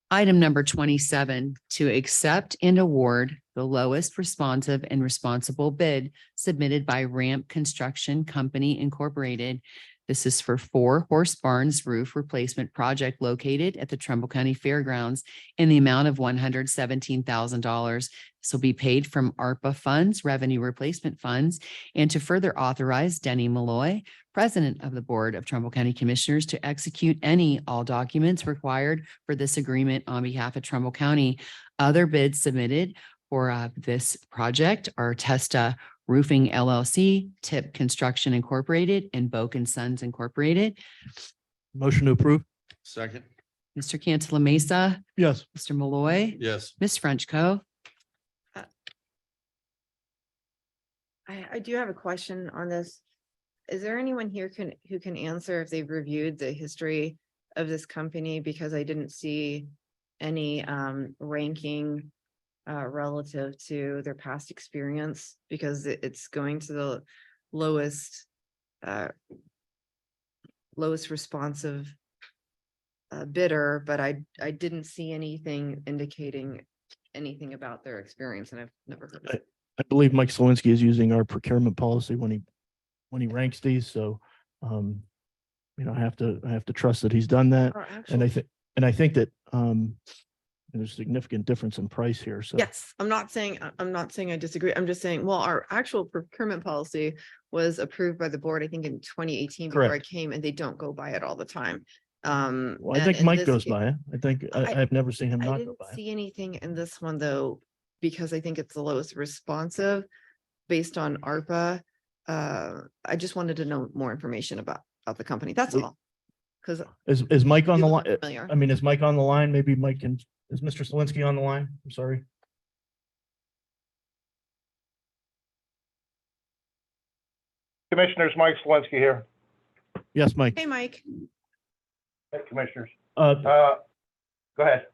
S2: Item number 27, to accept and award the lowest responsive and responsible bid submitted by Ramp Construction Company Incorporated. This is for 4 Horse Barns roof replacement project located at the Trumbull County Fairgrounds in the amount of $117,000. This will be paid from ARPA funds, revenue replacement funds, and to further authorize Denny Malloy, President of the Board of Trumbull County Commissioners, to execute all documents required for this agreement on behalf of Trumbull County. Other bids submitted for this project are Testa Roofing LLC, Tip Construction Incorporated, and Boak and Sons Incorporated.
S1: Motion to approve?
S4: Second.
S2: Mr. Cantala Mesa,
S1: Yes.
S2: Mr. Malloy,
S4: Yes.
S2: Ms. Frenchco.
S3: I do have a question on this. Is there anyone here who can answer if they've reviewed the history of this company? Because I didn't see any ranking relative to their past experience, because it's going to the lowest responsive bidder, but I didn't see anything indicating anything about their experience, and I've never heard of it.
S1: I believe Mike Selinsky is using our procurement policy when he ranks these, so I have to trust that he's done that.
S3: Our
S1: And
S3: actual-
S1: I think that there's a significant difference in price here, so.
S3: Yes, I'm not saying I disagree. I'm just saying, well, our actual procurement policy was approved by the board, I think in 2018 before I
S1: Correct.
S3: came, and they don't go by it all the time.
S1: Well, I
S3: and
S1: think
S3: in
S1: Mike
S3: this
S1: goes
S3: ca-
S1: by it. I think I've never seen him
S3: I
S1: not go
S3: didn't
S1: by it.
S3: see anything in this one though, because I think it's the lowest responsive based on ARPA. I just wanted to know more information about the company. That's
S1: We-
S3: all. Because
S1: Is Mike on the line?
S3: familiar.
S1: I mean, is Mike on the line? Maybe Mike can, is Mr. Selinsky on the line? I'm sorry.
S8: Commissioners, Mike Selinsky here.
S1: Yes, Mike.
S3: Hey, Mike.
S8: Hey, Commissioners.
S1: Uh,
S8: Go ahead.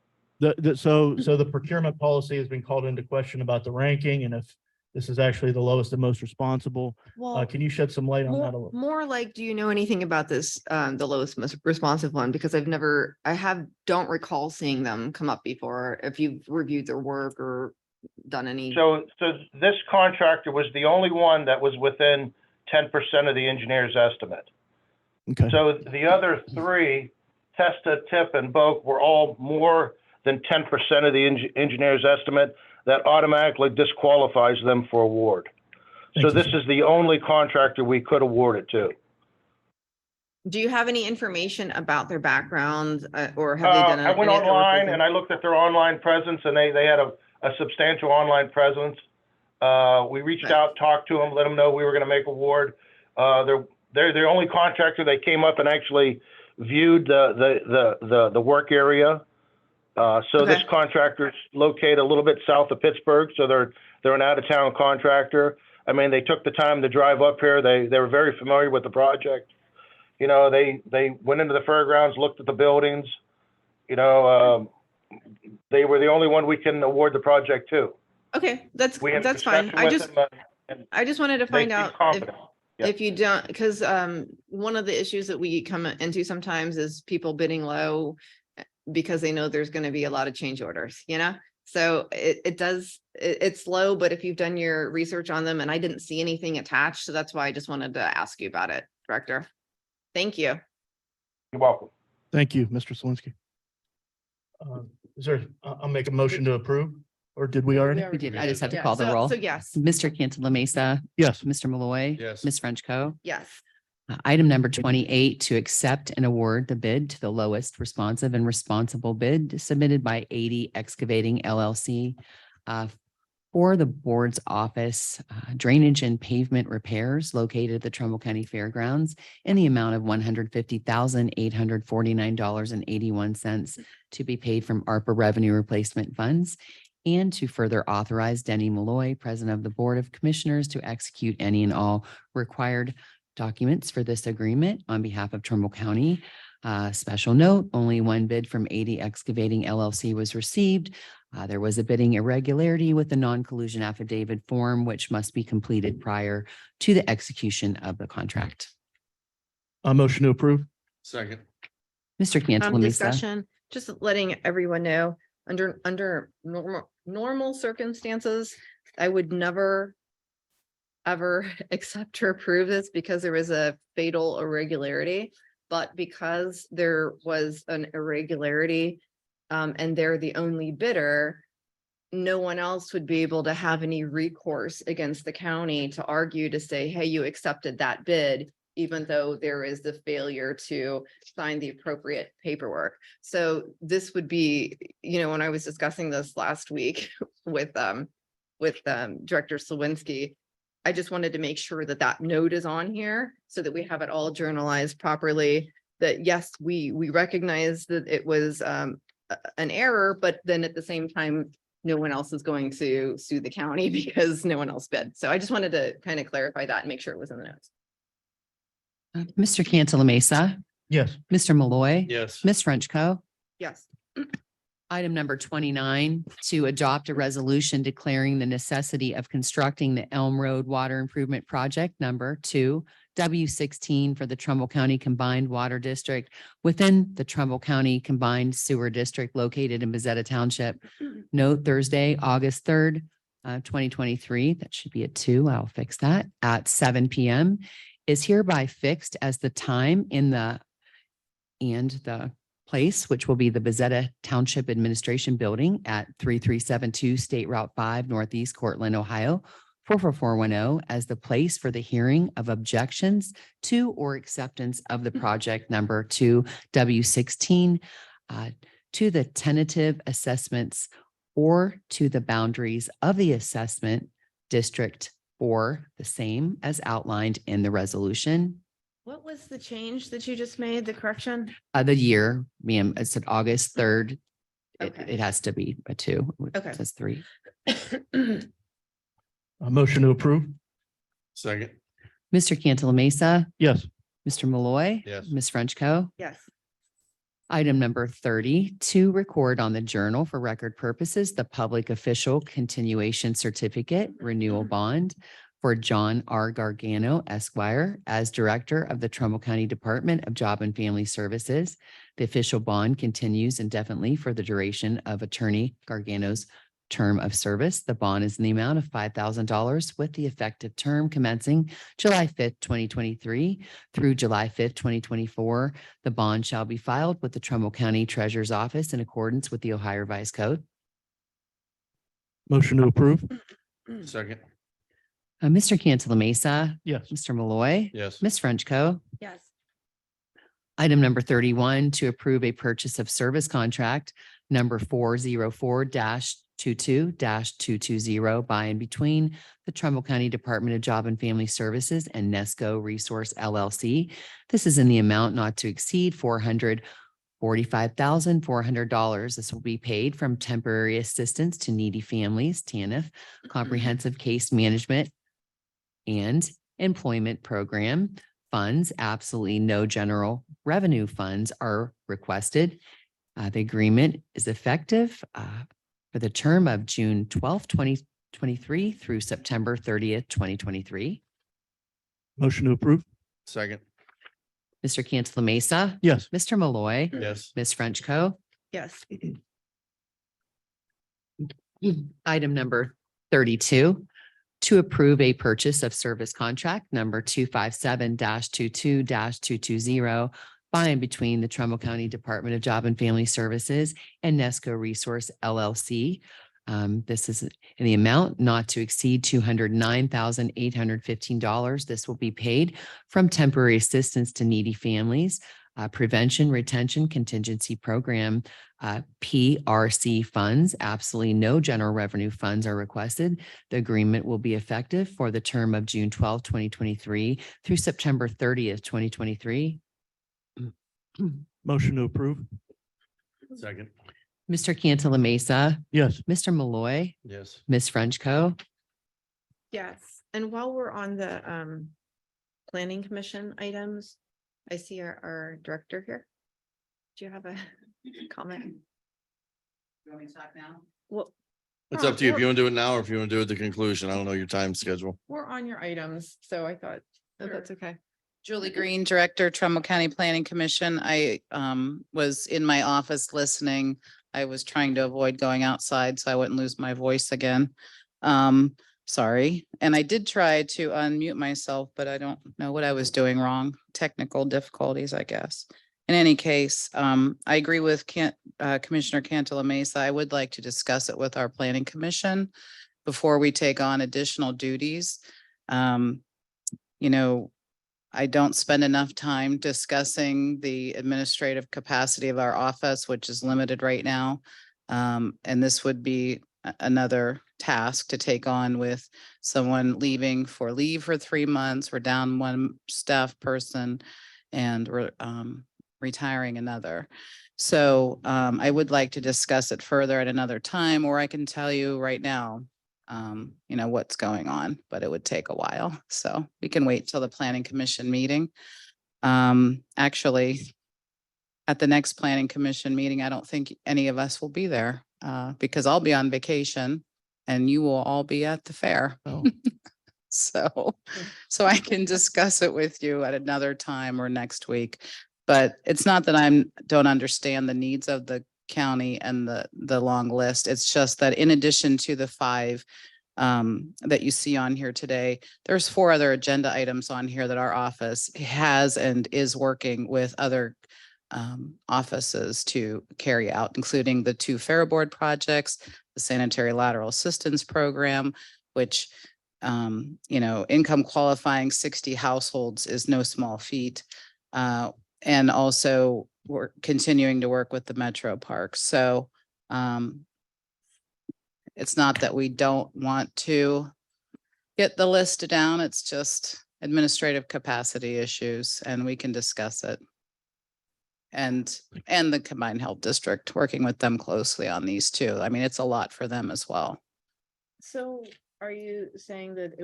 S1: so the procurement policy has been called into question about the ranking, and if this is actually the lowest and most responsible.
S3: Well,
S1: Can you shed some light on that a little?
S3: more like, do you know anything about this, the lowest most responsive one? Because don't recall seeing them come up before, if you've reviewed their work or done any.
S8: So this contractor was the only one that was within 10% of the engineer's estimate.
S1: Okay,
S8: So the other 3, Testa, Tip, and Boak, were all more than 10% of the engineer's estimate. That automatically disqualifies them for award. So
S1: Thank you,
S8: this
S1: sir.
S8: is the only contractor we could award it to.
S3: Do you have any information about their background, or have they done?
S8: I went online and I looked at their online presence, and they had a substantial online presence. We reached
S3: Right.
S8: out, talked to them, let them know we were going to make award. They're the only contractor that came up and actually viewed the work area. So this
S3: Okay.
S8: contractor's located a little bit south of Pittsburgh, so they're an out-of-town contractor. I mean, they took the time to drive up here. They were very familiar with the project. You know, they went into the fairgrounds, looked at the buildings. You know, they were the only one we can award the project to.
S3: Okay, that's
S8: We had
S3: fine.
S8: discussion
S3: I
S8: with
S3: just,
S8: them, and
S3: I just wanted to
S8: they
S3: find
S8: seem
S3: out if,
S8: confident. Yeah.
S3: if you don't, because one of the issues that we come into sometimes is people bidding low because they know there's going to be a lot of change orders, you know? So it's low, but if you've done your research on them, and I didn't see anything attached, so that's why I just wanted to ask you about it, Director. Thank you.
S8: You're welcome.
S1: Thank you, Mr. Selinsky. I'll make a motion to approve, or did we already?
S2: We did. I just have to
S3: Yeah,
S2: call the
S3: so-
S2: roll.
S3: So yes,
S2: Mr. Cantala Mesa.
S1: Yes.
S2: Mr. Malloy.
S4: Yes.
S2: Ms. Frenchco.
S3: yes.
S2: Item number 28, to accept and award the bid to the lowest responsive and responsible bid submitted by 80 Excavating LLC for the board's office drainage and pavement repairs located at the Trumbull County Fairgrounds in the amount of $150,849.81 to be paid from ARPA revenue replacement funds, and to further authorize Denny Malloy, President of the Board of Commissioners, to execute any and all required documents for this agreement on behalf of Trumbull County. Special note, only one bid from 80 Excavating LLC was received. There was a bidding irregularity with the non-collusion affidavit form, which must be completed prior to the execution of the contract.
S1: A motion to approve.
S4: Second.
S2: Mr. Cantala Mesa.
S3: Discussion, just letting everyone know, under normal circumstances, I would never ever accept or approve this because there was a fatal irregularity. But because there was an irregularity, and they're the only bidder, no one else would be able to have any recourse against the county to argue to say, hey, you accepted that bid, even though there is the failure to sign the appropriate paperwork. So this would be, when I was discussing this last week with Director Slawinski, I just wanted to make sure that that note is on here so that we have it all journalized properly, that yes, we recognize that it was an error, but then at the same time, no one else is going to sue the county because no one else bid. So I just wanted to kind of clarify that and make sure it was in the notes.
S2: Mr. Cantala Mesa,
S1: Yes.
S2: Mr. Malloy.
S4: Yes.
S2: Ms. Frenchco.
S3: Yes.
S2: Item number 29, to adopt a resolution declaring the necessity of constructing the Elm Road Water Improvement Project number 2, W16 for the Trumbull County Combined Water District within the Trumbull County Combined Sewer District located in Bezetta Township. Note Thursday, August 3rd, 2023. That should be at 2. I'll fix that at 7 p.m. is hereby fixed as the time and the place, which will be the Bezetta Township Administration Building at 3372 State Route 5 Northeast Cortland, Ohio, 44410 as the place for the hearing of objections to or acceptance of the project number 2 W16 to the tentative assessments or to the boundaries of the assessment district, or the same as outlined in the resolution.
S3: What was the change that you just made, the correction?
S2: The year, ma'am, it said August 3rd.
S3: Okay.
S2: It has to be a 2.
S3: Okay.
S2: It says 3.
S1: A motion to approve.
S4: Second.
S2: Mr. Cantala Mesa,
S1: Yes.
S2: Mr. Malloy.
S4: Yes.
S2: Ms. Frenchco.
S3: Yes.
S2: Item number 30, to record on the journal for record purposes, the public official continuation certificate renewal bond for John R. Gargano Esquire as Director of the Trumbull County Department of Job and Family Services. The official bond continues indefinitely for the duration of Attorney Gargano's term of service. The bond is in the amount of $5,000 with the effective term commencing July 5th, 2023 through July 5th, 2024. The bond shall be filed with the Trumbull County Treasurer's Office in accordance with the Ohio Revised Code.
S1: Motion to approve.
S4: Second.
S2: Mr. Cantala Mesa,
S1: Yes.
S2: Mr. Malloy.
S4: Yes.
S2: Ms. Frenchco.
S3: Yes.
S2: Item number 31, to approve a purchase of service contract number 404-22-220 by and between the Trumbull County Department of Job and Family Services and Nesco Resource LLC. This is in the amount not to exceed $445,400. This will be paid from Temporary Assistance to Needy Families, TANF, Comprehensive Case Management and Employment Program funds. Absolutely no general revenue funds are requested. The agreement is effective for the term of June 12th, 2023 through September 30th, 2023.
S1: Motion to approve.
S4: Second.
S2: Mr. Cantala Mesa,
S1: Yes.
S2: Mr. Malloy,
S4: Yes.
S2: Ms. Frenchco.
S3: Yes.
S2: Item number 32, to approve a purchase of service contract number 257-22-220 by and between the Trumbull County Department of Job and Family Services and Nesco Resource LLC This is in the amount not to exceed $209,815. This will be paid from temporary assistance to needy families, prevention, retention, contingency program, PRC funds. Absolutely no general revenue funds are requested. The agreement will be effective for the term of June 12, 2023 through September 30th, 2023.
S1: Motion to approve?
S4: Second.
S2: Mr. Cantala Mesa,
S1: Yes.
S2: Mr. Malloy,
S4: Yes.
S2: Ms. Frenchco.
S3: Yes, and while we're on the planning commission items, I see our director here. Do you have a comment?
S2: You want me to talk now?
S3: Well,
S4: It's up to you if you want to do it now or if you want to do it at the conclusion. I don't know your time schedule.
S3: we're on your items, so I thought if that's okay.
S9: Julie Green, Director, Trumbull County Planning Commission. I was in my office listening. I was trying to avoid going outside so I wouldn't lose my voice again. Sorry. And I did try to unmute myself, but I don't know what I was doing wrong. Technical difficulties, I guess. In any case, I agree with Commissioner Cantala Mesa. I would like to discuss it with our Planning Commission before we take on additional duties. You know, I don't spend enough time discussing the administrative capacity of our office, which is limited right now. And this would be another task to take on with someone leaving for leave for 3 months. We're down one staff person and we're retiring another. So I would like to discuss it further at another time, or I can tell you right now, you know, what's going on, but it would take a while. So we can wait till the planning commission meeting. Actually, at the next planning commission meeting, I don't think any of us will be there because I'll be on vacation and you will all be at the fair.
S1: Oh.
S9: So I can discuss it with you at another time or next week. But it's not that don't understand the needs of the county and the long list. It's just that in addition to the 5 that you see on here today, there's 4 other agenda items on here that our office has and is working with other offices to carry out, including the 2 Fair Board projects, the Sanitary Lateral Assistance Program, which you know, income qualifying 60 households is no small feat. And also we're continuing to work with the metro parks. So it's not that we don't want to get the list down. It's just administrative capacity issues and we can discuss it. And the combined health district, working with them closely on these too. I mean, it's a lot for them as well.
S3: So are you saying that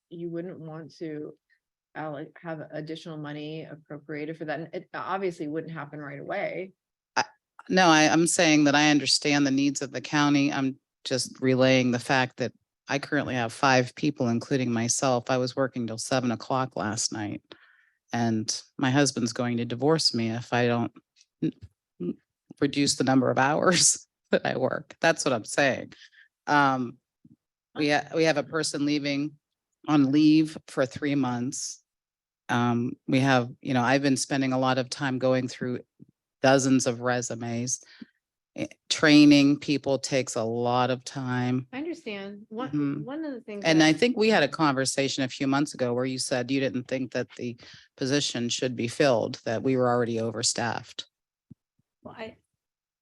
S3: you wouldn't want to have additional money appropriated for that? And it obviously wouldn't happen right away.
S9: No, I'm saying that I understand the needs of the county. I'm just relaying the fact that I currently have 5 people, including myself. I was working till 7 o'clock last night. And my husband's going to divorce me if I don't reduce the number of hours that I work. That's what I'm saying. We have a person leaving on leave for 3 months. We have, you know, I've been spending a lot of time going through dozens of resumes. Training people takes a lot of time.
S3: I understand.
S9: Mhm.
S3: One of the things.
S9: And
S3: that-
S9: I think we had a conversation a few months ago where you said you didn't think that the position should be filled, that we were already overstaffed.
S3: Well,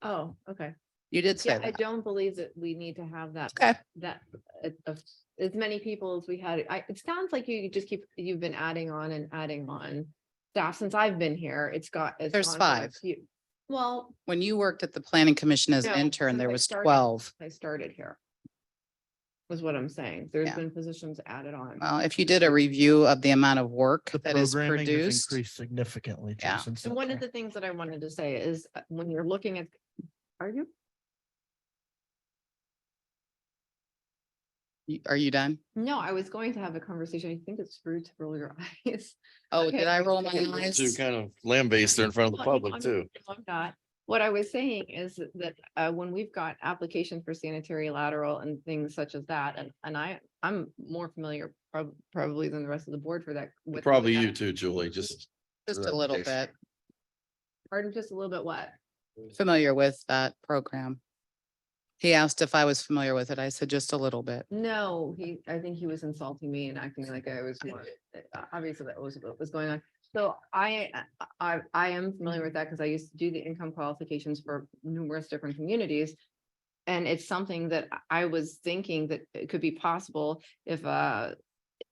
S3: oh, okay.
S9: You did say
S3: Yeah, I
S9: that.
S3: don't believe that we need to have that.
S9: Okay.
S3: As many people as we had. It sounds like you've been adding on staff since I've been here. There's
S9: There's 5.
S3: Well,
S9: When you worked at the planning commission as an
S3: No,
S9: intern,
S3: since
S9: there
S3: I
S9: was
S3: started.
S9: 12.
S3: I started here. Was what I'm saying. There's
S9: Yeah.
S3: been positions added on.
S9: Well, if you did a review of the amount of work
S1: The
S9: that is
S1: programming has
S9: produced,
S1: increased significantly.
S9: Yeah.
S1: since
S3: And one of
S1: that
S3: the things that I wanted to say is when you're looking at, are you?
S9: are you done?
S3: No, I was going to have a conversation. I think it's rude to roll your eyes.
S9: Oh,
S3: Okay.
S9: did I roll my
S4: To
S9: eyes?
S4: kind of lambaste there in front of the
S3: Well,
S4: public
S3: I'm-
S4: too.
S3: I'm not. What I was saying is that when we've got applications for sanitary lateral and things such as that, and I'm more familiar probably than the rest of the board for that. with
S4: Probably
S3: that.
S4: you too, Julie, just.
S9: Just a little
S4: Case.
S9: bit
S3: Pardon, just a little bit what?
S9: familiar with that program. He asked if I was familiar with it. I said just a little bit.
S3: No, I think he was insulting me and acting like I was more, obviously that was what was going on. So I am familiar with that because I used to do the income qualifications for numerous different communities. And it's something that I was thinking that it could be possible if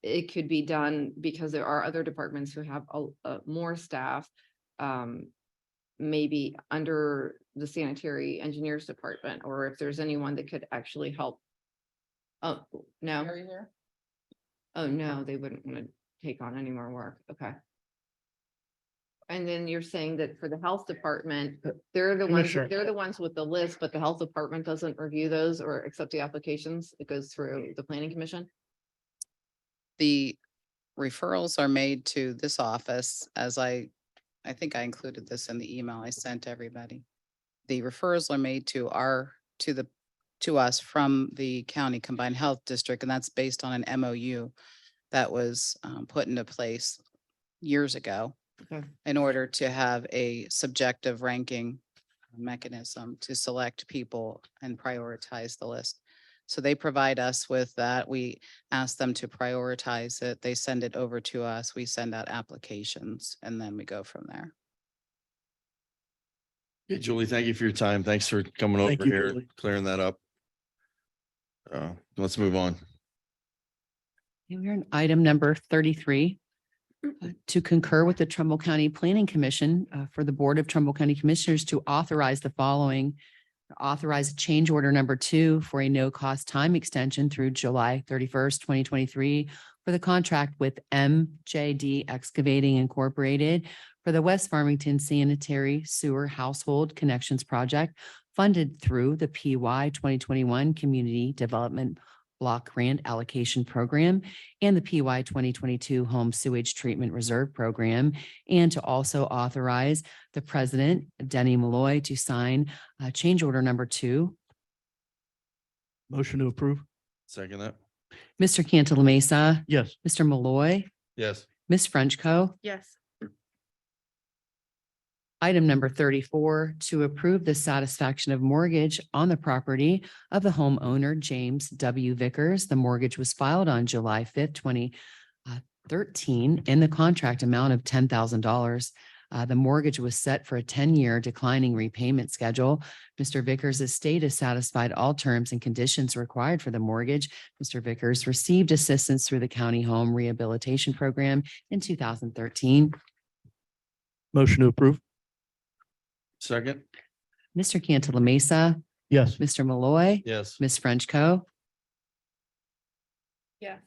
S3: it could be done because there are other departments who have more staff. Maybe under the sanitary engineers department, or if there's anyone that could actually help. Oh, no. Oh, no, they wouldn't want to take on any more work. Okay. And then you're saying that for the health department, they're the ones with the list, but the health department doesn't review those or accept the applications. It goes through the planning commission.
S9: The referrals are made to this office as I think I included this in the email I sent everybody. The referrals are made to us from the county combined health district, and that's based on an MOU that was put into place years ago
S3: Okay.
S9: in order to have a subjective ranking mechanism to select people and prioritize the list. So they provide us with that. We ask them to prioritize it. They send it over to us. We send out applications and then we go from there.
S4: Okay, Julie, thank you for your time. Thanks for coming
S1: Thank
S4: over
S1: you,
S4: here,
S1: Julie.
S4: clearing that up. Let's move on.
S2: We're on item number 33. To concur with the Trumbull County Planning Commission for the Board of Trumbull County Commissioners to authorize the following. Authorize change order number 2 for a no-cost time extension through July 31st, 2023 for the contract with MJD Excavating Incorporated for the West Farmington Sanitary Sewer Household Connections Project funded through the PY 2021 Community Development Block Grant Allocation Program and the PY 2022 Home Sewage Treatment Reserve Program, and to also authorize the President, Denny Malloy, to sign change order number 2.
S1: Motion to approve?
S4: Second that.
S2: Mr. Cantala Mesa,
S1: Yes.
S2: Mr. Malloy,
S4: Yes.
S2: Ms. Frenchco.
S3: Yes.
S2: Item number 34, to approve the satisfaction of mortgage on the property of the homeowner, James W. Vickers. The mortgage was filed on July 5th, 2013, in the contract amount of $10,000. The mortgage was set for a 10-year declining repayment schedule. Mr. Vickers' estate has satisfied all terms and conditions required for the mortgage. Mr. Vickers received assistance through the County Home Rehabilitation Program in 2013.
S1: Motion to approve?
S4: Second.
S2: Mr. Cantala Mesa,
S1: Yes.
S2: Mr. Malloy,
S4: Yes.
S2: Ms. Frenchco.
S3: Yes.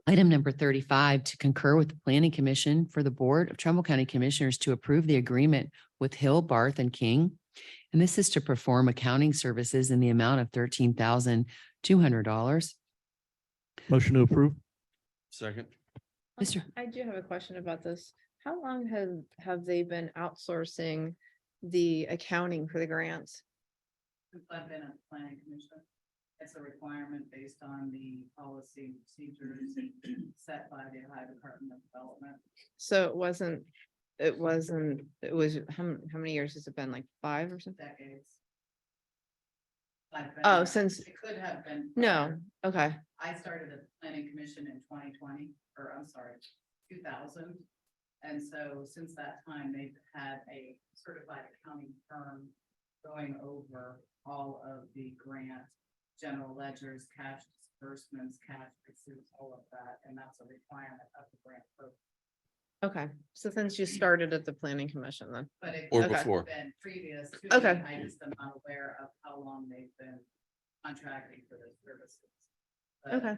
S2: Item number 35, to concur with the Planning Commission for the Board of Trumbull County Commissioners to approve the agreement with Hill, Barth and King. And this is to perform accounting services in the amount of $13,200.
S1: Motion to approve?
S4: Second.
S2: Mr.
S3: I do have a question about this. How long have they been outsourcing the accounting for the grants?
S9: Since I've been at the planning commission, it's a requirement based on the policy procedures set by the Ohio Department of Development.
S3: So it was, how many years has it been? Like 5 or something?
S9: Decades. I've been
S3: Oh,
S9: there.
S3: since-
S9: It could have been.
S3: No, okay,
S9: I started at the planning commission in 2020, or I'm sorry, 2000. And so since that time, they've had a certified accounting firm going over all of the grant, general ledgers, cash disbursements, cash receipts, all of that. And that's a requirement of the grant program.
S3: okay. So since you started at the planning commission then?
S9: But it
S4: Or
S9: could have
S4: before.
S9: been previous to.
S3: Okay.
S9: me. I just am not aware of how long they've been contracting for their services. But
S3: Okay.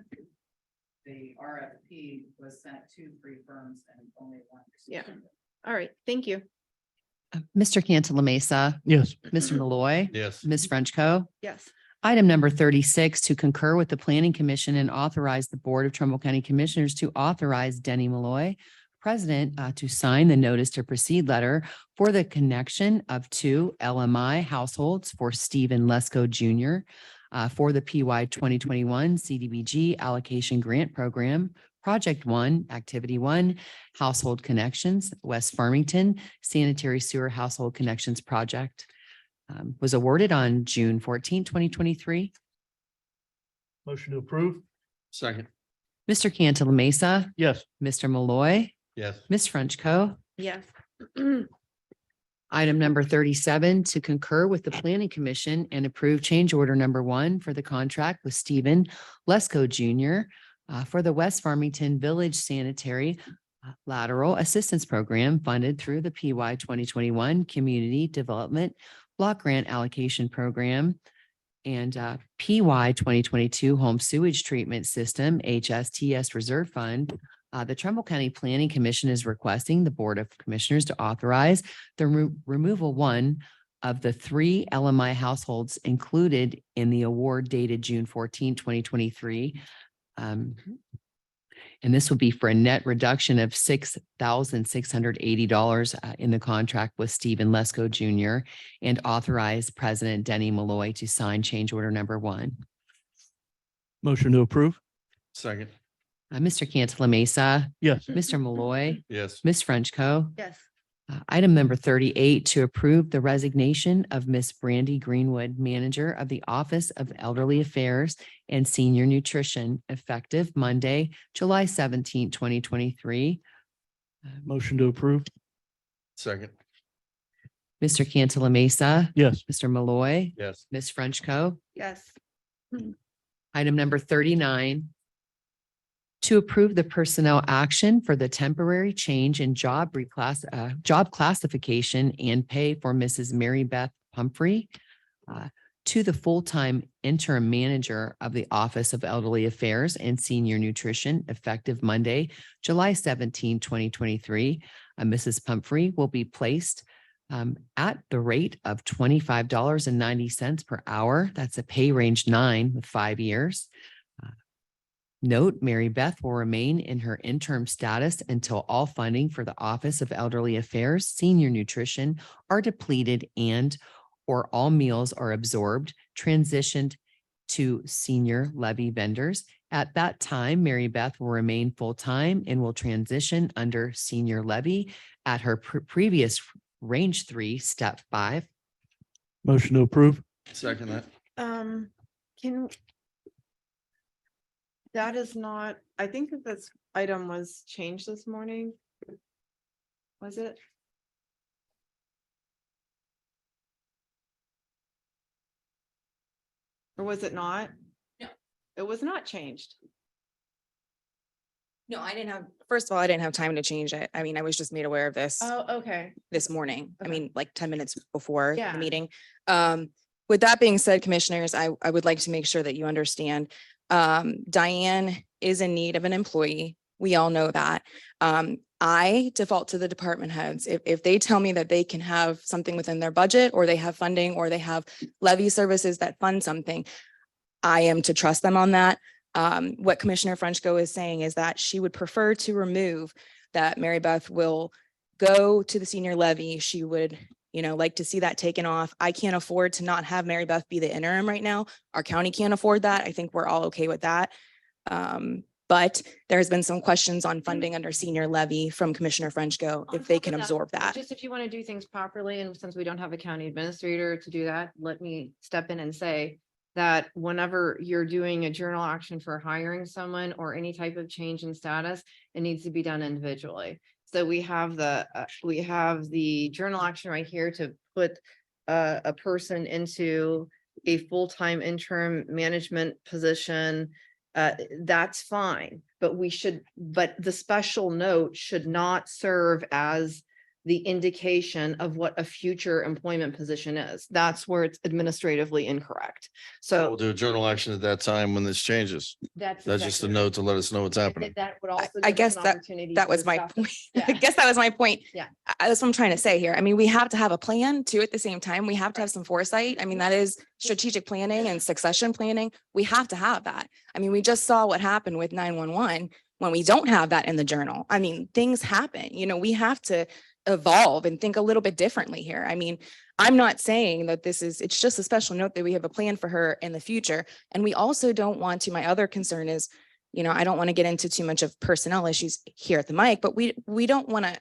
S9: the RFP was sent to 3 firms and only 1.
S3: Yeah.
S9: responded.
S3: All right, thank you.
S2: Mr. Cantala Mesa,
S1: Yes.
S2: Mr. Malloy,
S4: Yes.
S2: Ms. Frenchco.
S3: Yes.
S2: Item number 36, to concur with the Planning Commission and authorize the Board of Trumbull County Commissioners to authorize Denny Malloy, President, to sign the notice to proceed letter for the connection of 2 LMI households for Stephen Lesko Jr. For the PY 2021 CDBG Allocation Grant Program, Project 1, Activity 1, Household Connections, West Farmington Sanitary Sewer Household Connections Project. was awarded on June 14, 2023.
S1: Motion to approve?
S4: Second.
S2: Mr. Cantala Mesa,
S1: Yes.
S2: Mr. Malloy,
S4: Yes.
S2: Ms. Frenchco.
S3: Yes.
S2: Item number 37, to concur with the Planning Commission and approve change order number 1 for the contract with Stephen Lesko Jr. For the West Farmington Village Sanitary Lateral Assistance Program funded through the PY 2021 Community Development Block Grant Allocation Program and PY 2022 Home Sewage Treatment System HSTS Reserve Fund. The Trumbull County Planning Commission is requesting the Board of Commissioners to authorize the removal of the 3 LMI households included in the award dated June 14, 2023. And this will be for a net reduction of $6,680 in the contract with Stephen Lesko Jr. and authorize President Denny Malloy to sign change order number 1.
S1: Motion to approve?
S4: Second.
S2: Mr. Cantala Mesa,
S1: Yes.
S2: Mr. Malloy,
S4: Yes.
S2: Ms. Frenchco.
S3: Yes.
S2: Item number 38, to approve the resignation of Miss Brandy Greenwood, Manager of the Office of Elderly Affairs and Senior Nutrition, effective Monday, July 17, 2023.
S1: Motion to approve?
S4: Second.
S2: Mr. Cantala Mesa,
S1: Yes.
S2: Mr. Malloy,
S4: Yes.
S2: Ms. Frenchco.
S3: Yes.
S2: Item number 39, to approve the personnel action for the temporary change in job classification and pay for Mrs. Mary Beth Pumphrey to the full-time interim manager of the Office of Elderly Affairs and Senior Nutrition, effective Monday, July 17, 2023. Mrs. Pumphrey will be placed at the rate of $25.90 per hour. That's a pay range 9 with 5 years. Note, Mary Beth will remain in her interim status until all funding for the Office of Elderly Affairs, Senior Nutrition are depleted or all meals are absorbed, transitioned to senior levy vendors. At that time, Mary Beth will remain full-time and will transition under senior levy at her previous range 3, step 5.
S1: Motion to approve?
S4: Second that.
S3: Can. That is not, I think that this item was changed this morning. Was it? Or was it not?
S10: No.
S3: It was not changed.
S10: No, I didn't have, first of all, I didn't have time to change it. I mean, I was just made aware of this
S3: Oh, okay.
S10: this morning. I
S3: Okay.
S10: mean, like 10 minutes before
S3: Yeah.
S10: the meeting. With that being said, commissioners, I would like to make sure that you understand, Diane is in need of an employee. We all know that. I default to the department heads. If they tell me that they can have something within their budget, or they have funding, or they have levy services that fund something, I am to trust them on that. What Commissioner Frenchco is saying is that she would prefer to remove that Mary Beth will go to the senior levy. She would, like to see that taken off. I can't afford to not have Mary Beth be the interim right now. Our county can't afford that. I think we're all okay with that. But there has been some questions on funding under senior levy from Commissioner Frenchco,
S3: On
S10: if they
S3: top
S10: can
S3: of that,
S10: absorb that.
S3: Just if you want to do things properly, and since we don't have a county administrator to do that, let me step in and say that whenever you're doing a journal action for hiring someone or any type of change in status, it needs to be done individually. So we have the journal action right here to put a person into a full-time interim management position. That's fine, but but the special note should not serve as the indication of what a future employment position is. That's where it's administratively incorrect.
S4: We'll
S3: So
S4: do a journal action at that time when this changes.
S3: that's.
S4: That's just a
S3: exactly
S4: note to let us know what's
S3: right.
S4: happening.
S3: That would also.
S10: I
S3: give us
S10: guess
S3: an
S10: that-
S3: opportunity
S10: That
S3: to
S10: was my
S3: discuss-
S10: point.
S3: Yeah.
S10: I guess that was my point.
S3: Yeah.
S10: That's what I'm trying to say here. I mean, we have to have a plan too. At the same time, we have to have some foresight. I mean, that is strategic planning and succession planning. We have to have that. I mean, we just saw what happened with 911 when we don't have that in the journal. I mean, things happen, we have to evolve and think a little bit differently here. I mean, I'm not saying that it's just a special note that we have a plan for her in the future. And we also don't want to, my other concern is, I don't want to get into too much of personnel issues here at the mic, but we don't want to,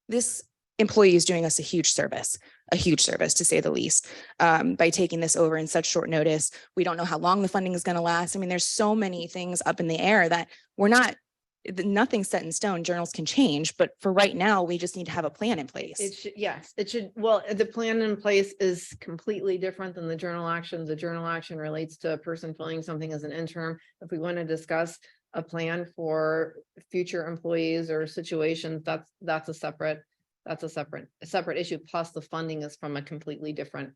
S10: this employee is doing us a huge service. a huge service, to say the least. By taking this over in such short notice, we don't know how long the funding is going to last. I mean, there's so many things up in the air that nothing's set in stone. Journals can change, but for right now, we just need to have a plan in place.
S3: It should, yes, it should, well, the plan in place is completely different than the journal action. The journal action relates to a person filling something as an interim. If we want to discuss a plan for future employees or situations, that's a separate issue. Plus the funding is from a completely different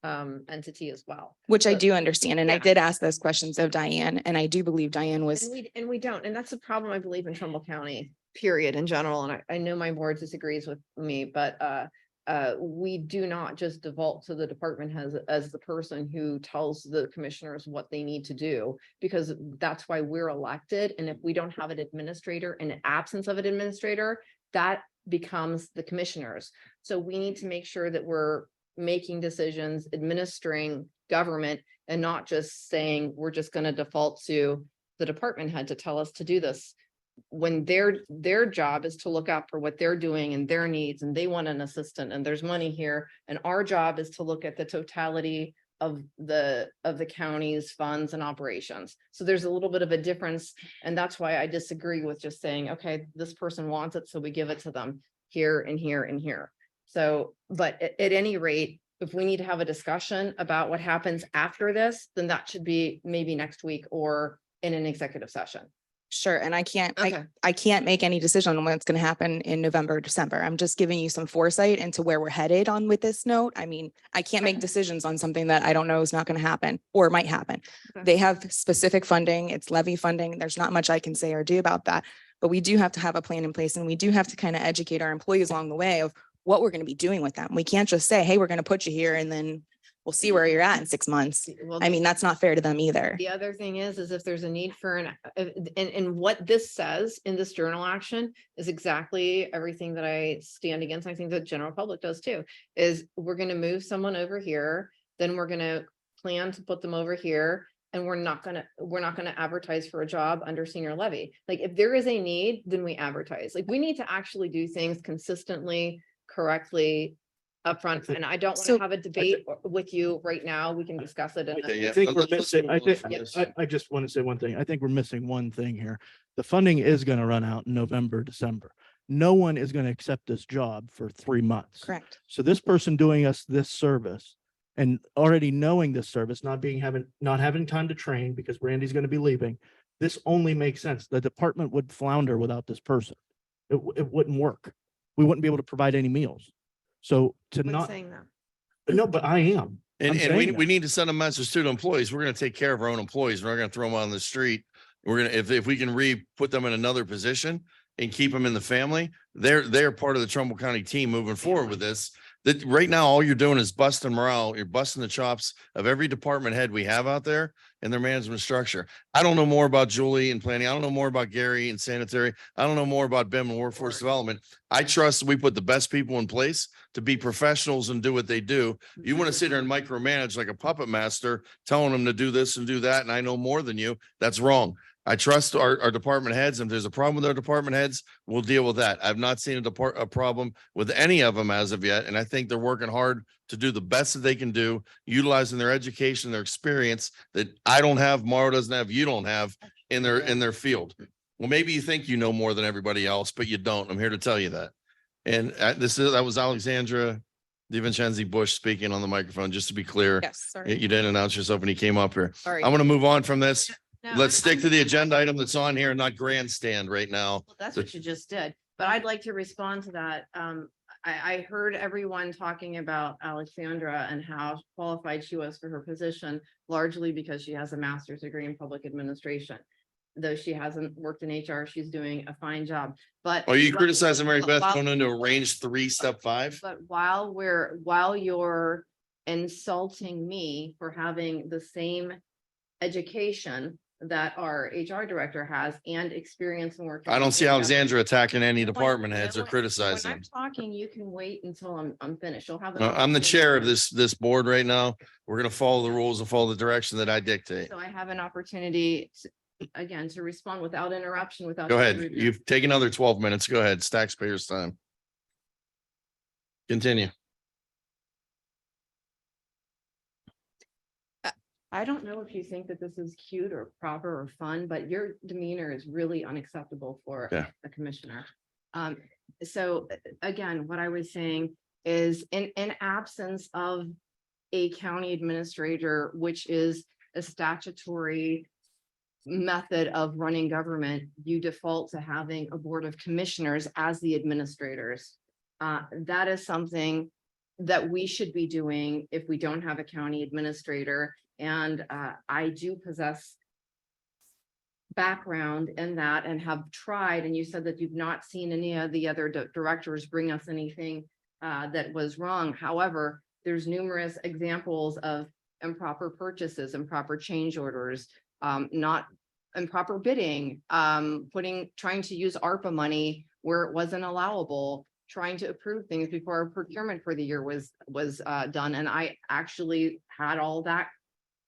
S3: entity as well.
S10: Which I
S3: So-
S10: do understand. And I
S3: Yeah.
S10: did ask those questions of Diane, and I do believe Diane was,
S3: And we don't, and that's the problem, I believe, in Trumbull County, period, in general, and I know my board disagrees with me, but we do not just default to the department as the person who tells the commissioners what they need to do, because that's why we're elected, and if we don't have an administrator, in the absence of an administrator, that becomes the commissioners. So we need to make sure that we're making decisions, administering government, and not just saying, we're just going to default to the department head to tell us to do this. When their job is to look out for what they're doing and their needs, and they want an assistant, and there's money here. And our job is to look at the totality of the county's funds and operations. So there's a little bit of a difference. And that's why I disagree with just saying, okay, this person wants it, so we give it to them here and here and here. So, but at any rate, if we need to have a discussion about what happens after this, then that should be maybe next week or in an executive session.
S10: sure, and I
S3: Okay.
S10: can't make any decision on what's going to happen in November or December. I'm just giving you some foresight into where we're headed on with this note. I mean, I can't make decisions on something that I don't know is not going to happen or might happen.
S3: Okay.
S10: They have specific funding, it's levy funding. There's not much I can say or do about that. But we do have to have a plan in place, and we do have to kind of educate our employees along the way of what we're going to be doing with them. We can't just say, hey, we're going to put you here and then we'll see where you're at in 6 months.
S3: Well,
S10: I mean, that's not fair to them either.
S3: the other thing is if there's a need for and what this says in this journal action is exactly everything that I stand against. I think the general public does too, is we're going to move someone over here, then we're going to plan to put them over here. And we're not gonna advertise for a job under senior levy. Like if there is a need, then we advertise. Like we need to actually do things consistently, correctly, upfront. And I don't want
S10: So-
S3: to have a debate with you right now. We can discuss it.
S4: Okay, yeah.
S1: I think we're
S4: Let's
S1: missing, I
S4: move on
S1: think,
S4: from this.
S1: I just want to say one thing. I think we're missing one thing here. The funding is going to run out in November, December. No one is going to accept this job for 3 months.
S10: Correct.
S1: So this person doing us this service and already knowing this service, not having time to train because Randy's going to be leaving, this only makes sense. The department would flounder without this person. It wouldn't work. We wouldn't be able to provide any meals. So to
S3: I'm
S1: not,
S3: saying that.
S1: no, but I am. I'm
S4: And we
S1: saying that.
S4: need to send a message to the employees. We're going to take care of our own employees. We're not going to throw them on the street. We're going to, if we can put them in another position and keep them in the family, they're part of the Trumbull County team moving forward with this. That right now, all you're doing is busting morale. You're busting the chops of every department head we have out there and their management structure. I don't know more about Julie and planning. I don't know more about Gary and sanitary. I don't know more about BIM and workforce development. I trust we put the best people in place to be professionals and do what they do. You want to sit there and micromanage like a puppet master, telling them to do this and do that, and I know more than you. That's wrong. I trust our department heads. If there's a problem with our department heads, we'll deal with that. I've not seen a problem with any of them as of yet. And I think they're working hard to do the best that they can do, utilizing their education, their experience that I don't have, Mauro doesn't have, you don't have in their field. Well, maybe you think you know more than everybody else, but you don't. I'm here to tell you that. And that was Alexandra DiVincenzi Bush speaking on the microphone, just to be clear.
S10: Yes, sorry.
S4: You didn't announce yourself when you came up here.
S10: Sorry.
S4: I'm going to move on from this.
S3: No,
S4: Let's
S3: I'm-
S4: stick to the agenda item that's on here and not grandstand right now.
S3: Well, that's what you just did, but I'd like to respond to that. I heard everyone talking about Alexandra and how qualified she was for her position, largely because she has a master's degree in public administration. Though she hasn't worked in HR, she's doing a fine job, but.
S4: Are you criticizing Mary Beth
S3: While-
S4: going into a range 3, step 5?
S3: But while you're insulting me for having the same education that our HR director has and experience in working.
S4: I don't see
S3: in
S4: Alexandra attacking any
S3: government.
S4: department
S3: When-
S4: heads or
S3: when-
S4: criticizing
S3: When
S4: them.
S3: I'm talking, you can wait until I'm finished. You'll have. an
S4: I'm the
S3: opportunity.
S4: chair of this board right now. We're going to follow the rules and follow the direction that I dictate.
S3: So I have an opportunity again to respond without interruption, without.
S4: Go ahead. You've taken another 12 minutes. Go ahead. It's taxpayers' time. Continue.
S3: I don't know if you think that this is cute or proper or fun, but your demeanor is really unacceptable for
S4: Yeah.
S3: a commissioner. So again, what I was saying is in absence of a county administrator, which is a statutory method of running government, you default to having a board of commissioners as the administrators. That is something that we should be doing if we don't have a county administrator. And I do possess background in that and have tried, and you said that you've not seen any of the other directors bring us anything that was wrong. However, there's numerous examples of improper purchases, improper change orders, not improper bidding, trying to use ARPA money where it wasn't allowable, trying to approve things before our procurement for the year was done. And I actually had all that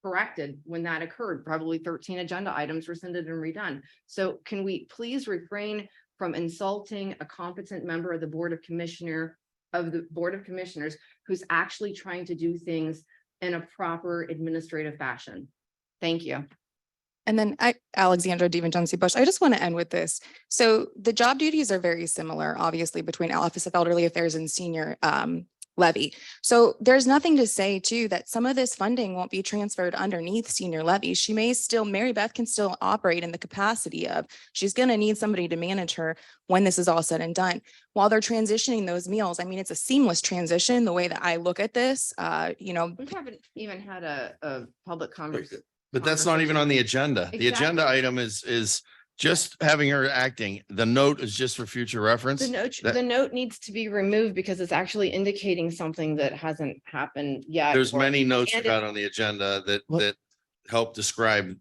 S3: corrected when that occurred. Probably 13 agenda items rescinded and redone. So can we please refrain from insulting a competent member of the Board of Commissioners who's actually trying to do things in a proper administrative fashion? Thank you.
S10: And then Alexandra Johnson Bush, I just want to end with this. So the job duties are very similar, obviously, between Office of Elderly Affairs and Senior Levy. So there's nothing to say too that some of this funding won't be transferred underneath Senior Levy. She may still, Mary Beth can still operate in the capacity of, she's going to need somebody to manage her when this is all said and done. While they're transitioning those meals, I mean, it's a seamless transition, the way that I look at this,
S3: We haven't even had a public conversation.
S4: But that's not even on the agenda. The agenda
S3: Exactly.
S4: item is just having her acting. The note is just for future reference.
S3: The note needs to be removed because it's actually indicating something that hasn't happened yet.
S4: There's
S3: or-
S4: many notes
S3: and
S4: about on the agenda that help describe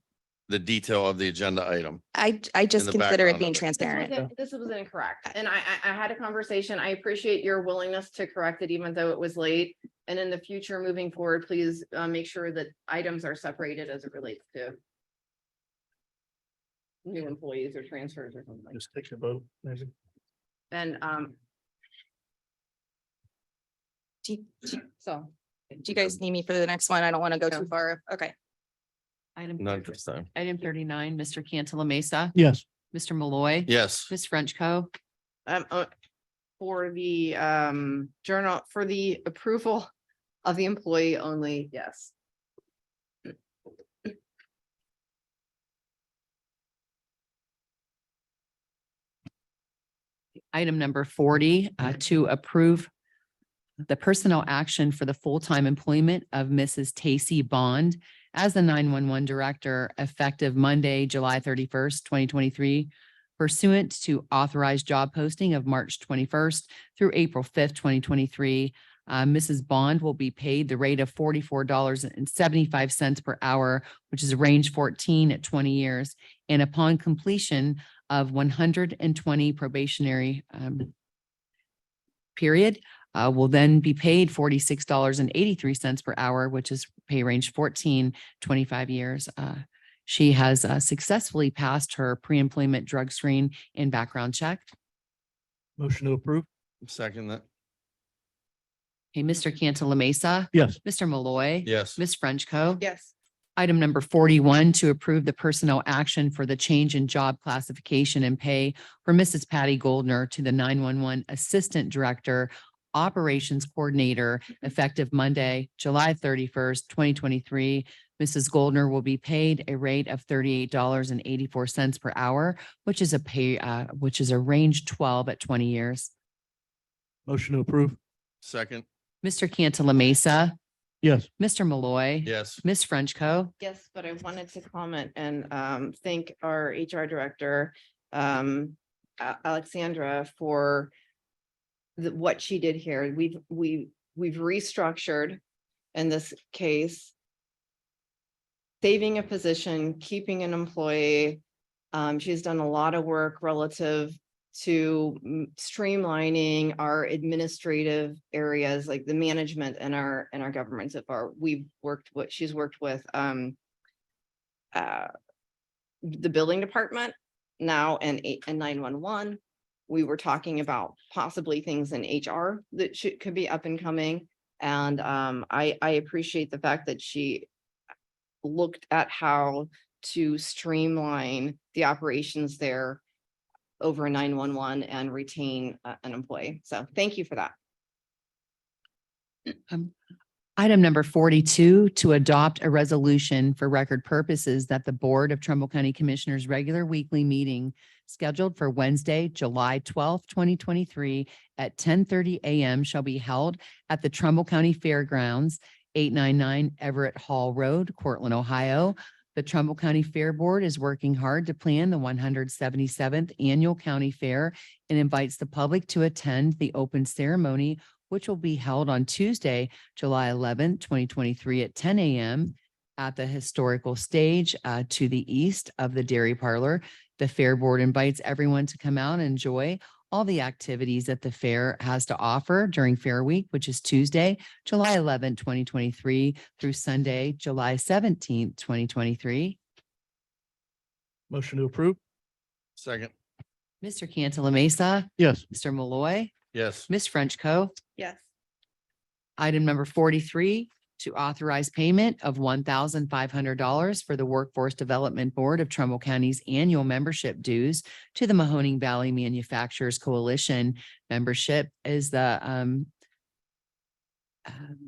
S4: the detail of the agenda item.
S10: I just
S4: the
S10: consider it
S4: background
S10: being
S4: of it.
S10: transparent.
S3: This was incorrect. And I had a conversation. I appreciate your willingness to correct it, even though it was late. And in the future, moving forward, please make sure that items are separated as it relates to new employees or transfers or something.
S1: Just take your vote. Amazing.
S3: And
S10: Do
S3: so.
S10: you guys need me for the next one? I don't want to go too far. Okay.
S4: None this time.
S2: Item 39, Mr. Cantala Mesa,
S1: Yes.
S2: Mr. Malloy.
S4: Yes.
S2: Ms. Frenchco.
S3: For the journal, for the approval of the employee only, yes.
S2: Item number 40, to approve the personnel action for the full-time employment of Mrs. Tacey Bond as the 911 director effective Monday, July 31st, 2023, pursuant to authorized job posting of March 21st through April 5th, 2023. Mrs. Bond will be paid the rate of $44.75 per hour, which is range 14 at 20 years. And upon completion of 120 probationary period, will then be paid $46.83 per hour, which is pay range 14, 25 years. She has successfully passed her pre-employment drug screen and background check.
S1: Motion to approve?
S4: Second that.
S2: Okay, Mr. Cantala Mesa,
S1: Yes.
S2: Mr. Malloy.
S4: Yes.
S2: Ms. Frenchco.
S3: Yes.
S2: Item number 41, to approve the personnel action for the change in job classification and pay for Mrs. Patty Goldner to the 911 Assistant Director, Operations Coordinator, effective Monday, July 31st, 2023. Mrs. Goldner will be paid a rate of $38.84 per hour, which is a range 12 at 20 years.
S1: Motion to approve?
S4: Second.
S2: Mr. Cantala Mesa,
S1: Yes.
S2: Mr. Malloy.
S4: Yes.
S2: Ms. Frenchco.
S3: Yes, but I wanted to comment and thank our HR director, Alexandra, for what she did here. We've restructured in this case, saving a position, keeping an employee. She's done a lot of work relative to streamlining our administrative areas, like the management and our government so far. She's worked with the building department now and 911. We were talking about possibly things in HR that could be up and coming. And I appreciate the fact that she looked at how to streamline the operations there over 911 and retain an employee. So thank you for that.
S2: Item number 42, to adopt a resolution for record purposes that the Board of Trumbull County Commissioners' regular weekly meeting scheduled for Wednesday, July 12th, 2023 at 10:30 a.m. shall be held at the Trumbull County Fairgrounds, 899 Everett Hall Road, Cortland, Ohio. The Trumbull County Fair Board is working hard to plan the 177th Annual County Fair and invites the public to attend the open ceremony, which will be held on Tuesday, July 11th, 2023 at 10 a.m. at the historical stage to the east of the Dairy Parlor. The Fair Board invites everyone to come out and enjoy all the activities that the fair has to offer during Fair Week, which is Tuesday, July 11th, 2023 through Sunday, July 17th, 2023.
S1: Motion to approve?
S4: Second.
S2: Mr. Cantala Mesa,
S1: Yes.
S2: Mr. Malloy,
S4: Yes.
S2: Ms. Frenchco.
S3: Yes.
S2: Item number 43, to authorize payment of $1,500 for the Workforce Development Board of Trumbull County's annual membership dues to the Mahoning Valley Manufacturers Coalition. Membership is the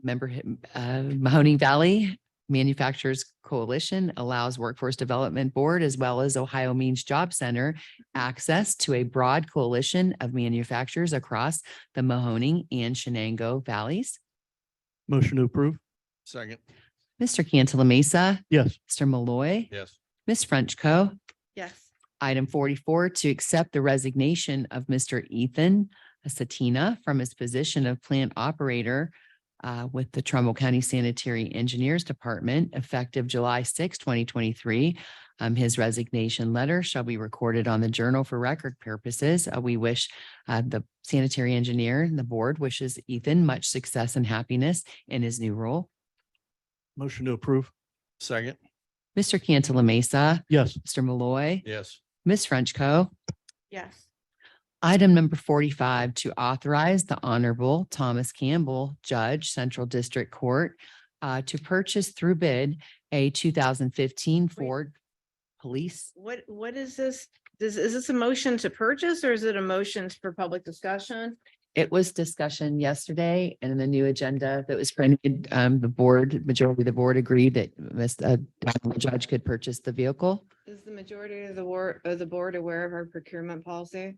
S2: Mahoning Valley Manufacturers Coalition allows Workforce Development Board as well as Ohio Means Job Center access to a broad coalition of manufacturers across the Mahoning and Shenango valleys.
S1: Motion to approve?
S4: Second.
S2: Mr. Cantala Mesa,
S1: Yes.
S2: Mr. Malloy,
S4: Yes.
S2: Ms. Frenchco.
S3: Yes.
S2: Item 44, to accept the resignation of Mr. Ethan Satina from his position of plant operator with the Trumbull County Sanitary Engineers Department effective July 6, 2023. His resignation letter shall be recorded on the journal for record purposes. We wish the sanitary engineer and the board wishes Ethan much success and happiness in his new role.
S1: Motion to approve?
S4: Second.
S2: Mr. Cantala Mesa,
S1: Yes.
S2: Mr. Malloy,
S4: Yes.
S2: Ms. Frenchco.
S3: Yes.
S2: Item number 45, to authorize the Honorable Thomas Campbell, Judge, Central District Court, to purchase through bid a 2015 Ford Police.
S3: What is this? Is this a motion to purchase or is it a motion for public discussion?
S2: It was discussion yesterday and in the new agenda that was printed, majority of the board agreed that the judge could purchase the vehicle.
S3: Is the majority of the board aware of our procurement policy?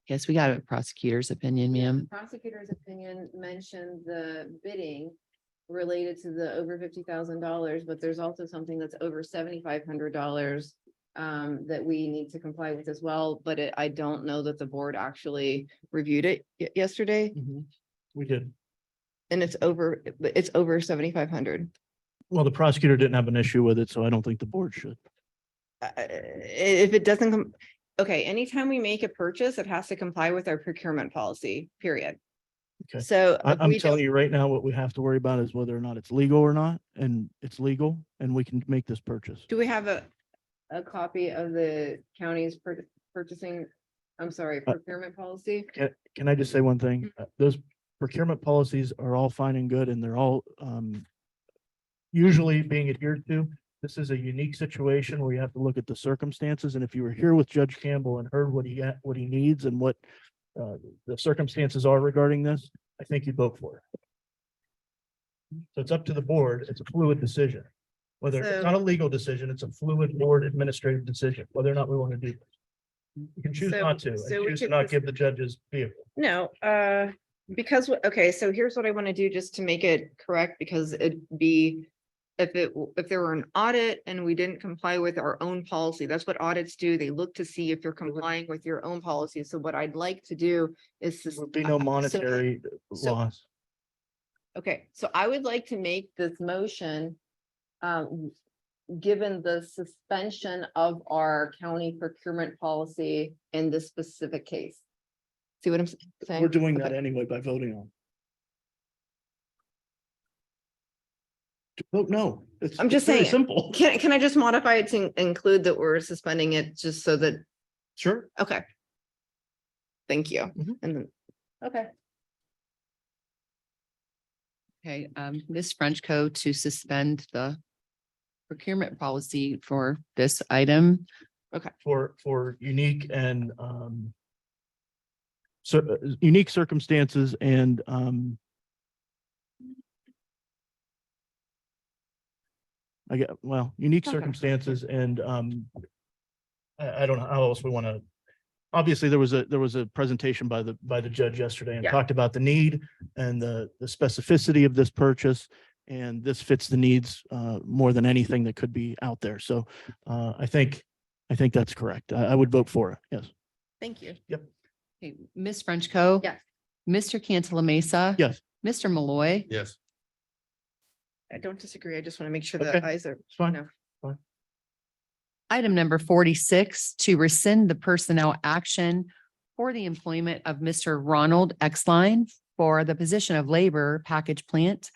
S2: Yes, we got a prosecutor's opinion, ma'am.
S3: The prosecutor's opinion mentioned the bidding related to the over $50,000, but there's also something that's over $7,500 that we need to comply with as well. But I don't know that the board actually reviewed it yesterday,
S1: We did.
S3: and it's over 7,500.
S1: Well, the prosecutor didn't have an issue with it, so I don't think the board should.
S3: If it doesn't come, okay, anytime we make a purchase, it has to comply with our procurement policy, period.
S1: Okay.
S3: So
S1: I'm telling you right now, what we have to worry about is whether or not it's legal or not, and it's legal, and we can make this purchase.
S3: do we have a copy of the county's procurement policy?
S1: Can I just say one thing? Those procurement policies are all fine and good, and they're all usually being adhered to. This is a unique situation where you have to look at the circumstances, and if you were here with Judge Campbell and heard what he needs and what the circumstances are regarding this, I think you'd vote for it. So it's up to the board. It's a fluid decision. Whether it's not a legal decision, it's a fluid board administrative decision, whether or not we want to do this. You can choose not to, and choose to not give the judges vehicle.
S3: No, because, okay, so here's what I want to do just to make it correct, because it'd be, if there were an audit and we didn't comply with our own policy, that's what audits do. They look to see if you're complying with your own policy. So what I'd like to do is
S1: There would be no monetary loss.
S3: Okay, so I would like to make this motion, given the suspension of our county procurement policy in this specific case. See what I'm saying?
S1: We're doing that
S3: Okay.
S1: anyway by voting on. Vote no.
S3: I'm just
S1: it's very
S3: saying,
S1: simple.
S3: Can I just modify it to include that we're suspending it just so that,
S1: Sure.
S3: okay. Thank you.
S1: Mhm.
S3: And then, okay.
S2: Okay, Ms. Frenchco to suspend the procurement policy for this item.
S1: For unique and unique circumstances and I get, well, unique
S2: Okay.
S1: circumstances and I don't know how else we want to. Obviously, there was a presentation by the judge yesterday and
S2: Yeah.
S1: talked about the need and the specificity of this purchase. And this fits the needs more than anything that could be out there. So I think that's correct. I would vote for it. Yes.
S3: Thank you.
S2: Okay, Ms. Frenchco.
S3: Yes.
S2: Mr. Cantala Mesa.
S1: Yes.
S2: Mr. Malloy.
S4: Yes.
S3: I don't disagree. I just want to make sure
S1: Okay.
S3: the eyes are,
S1: It's fine.
S3: no.
S2: Item number 46, to rescind the personnel action for the employment of Mr. Ronald Exline for the position of labor package plant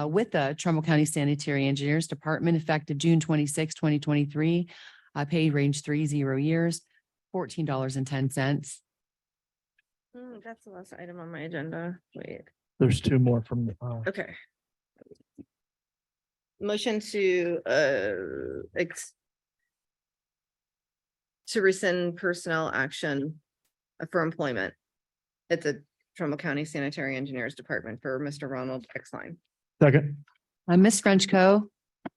S2: with the Trumbull County Sanitary Engineers Department effective June 26, 2023. Pay range 3 years, $14.10.
S3: That's the last item on my agenda. Wait,
S1: There's two more from
S3: okay. Motion to to rescind personnel action for employment at the Trumbull County Sanitary Engineers Department for Mr. Ronald Exline.
S1: second.
S2: Ms. Frenchco.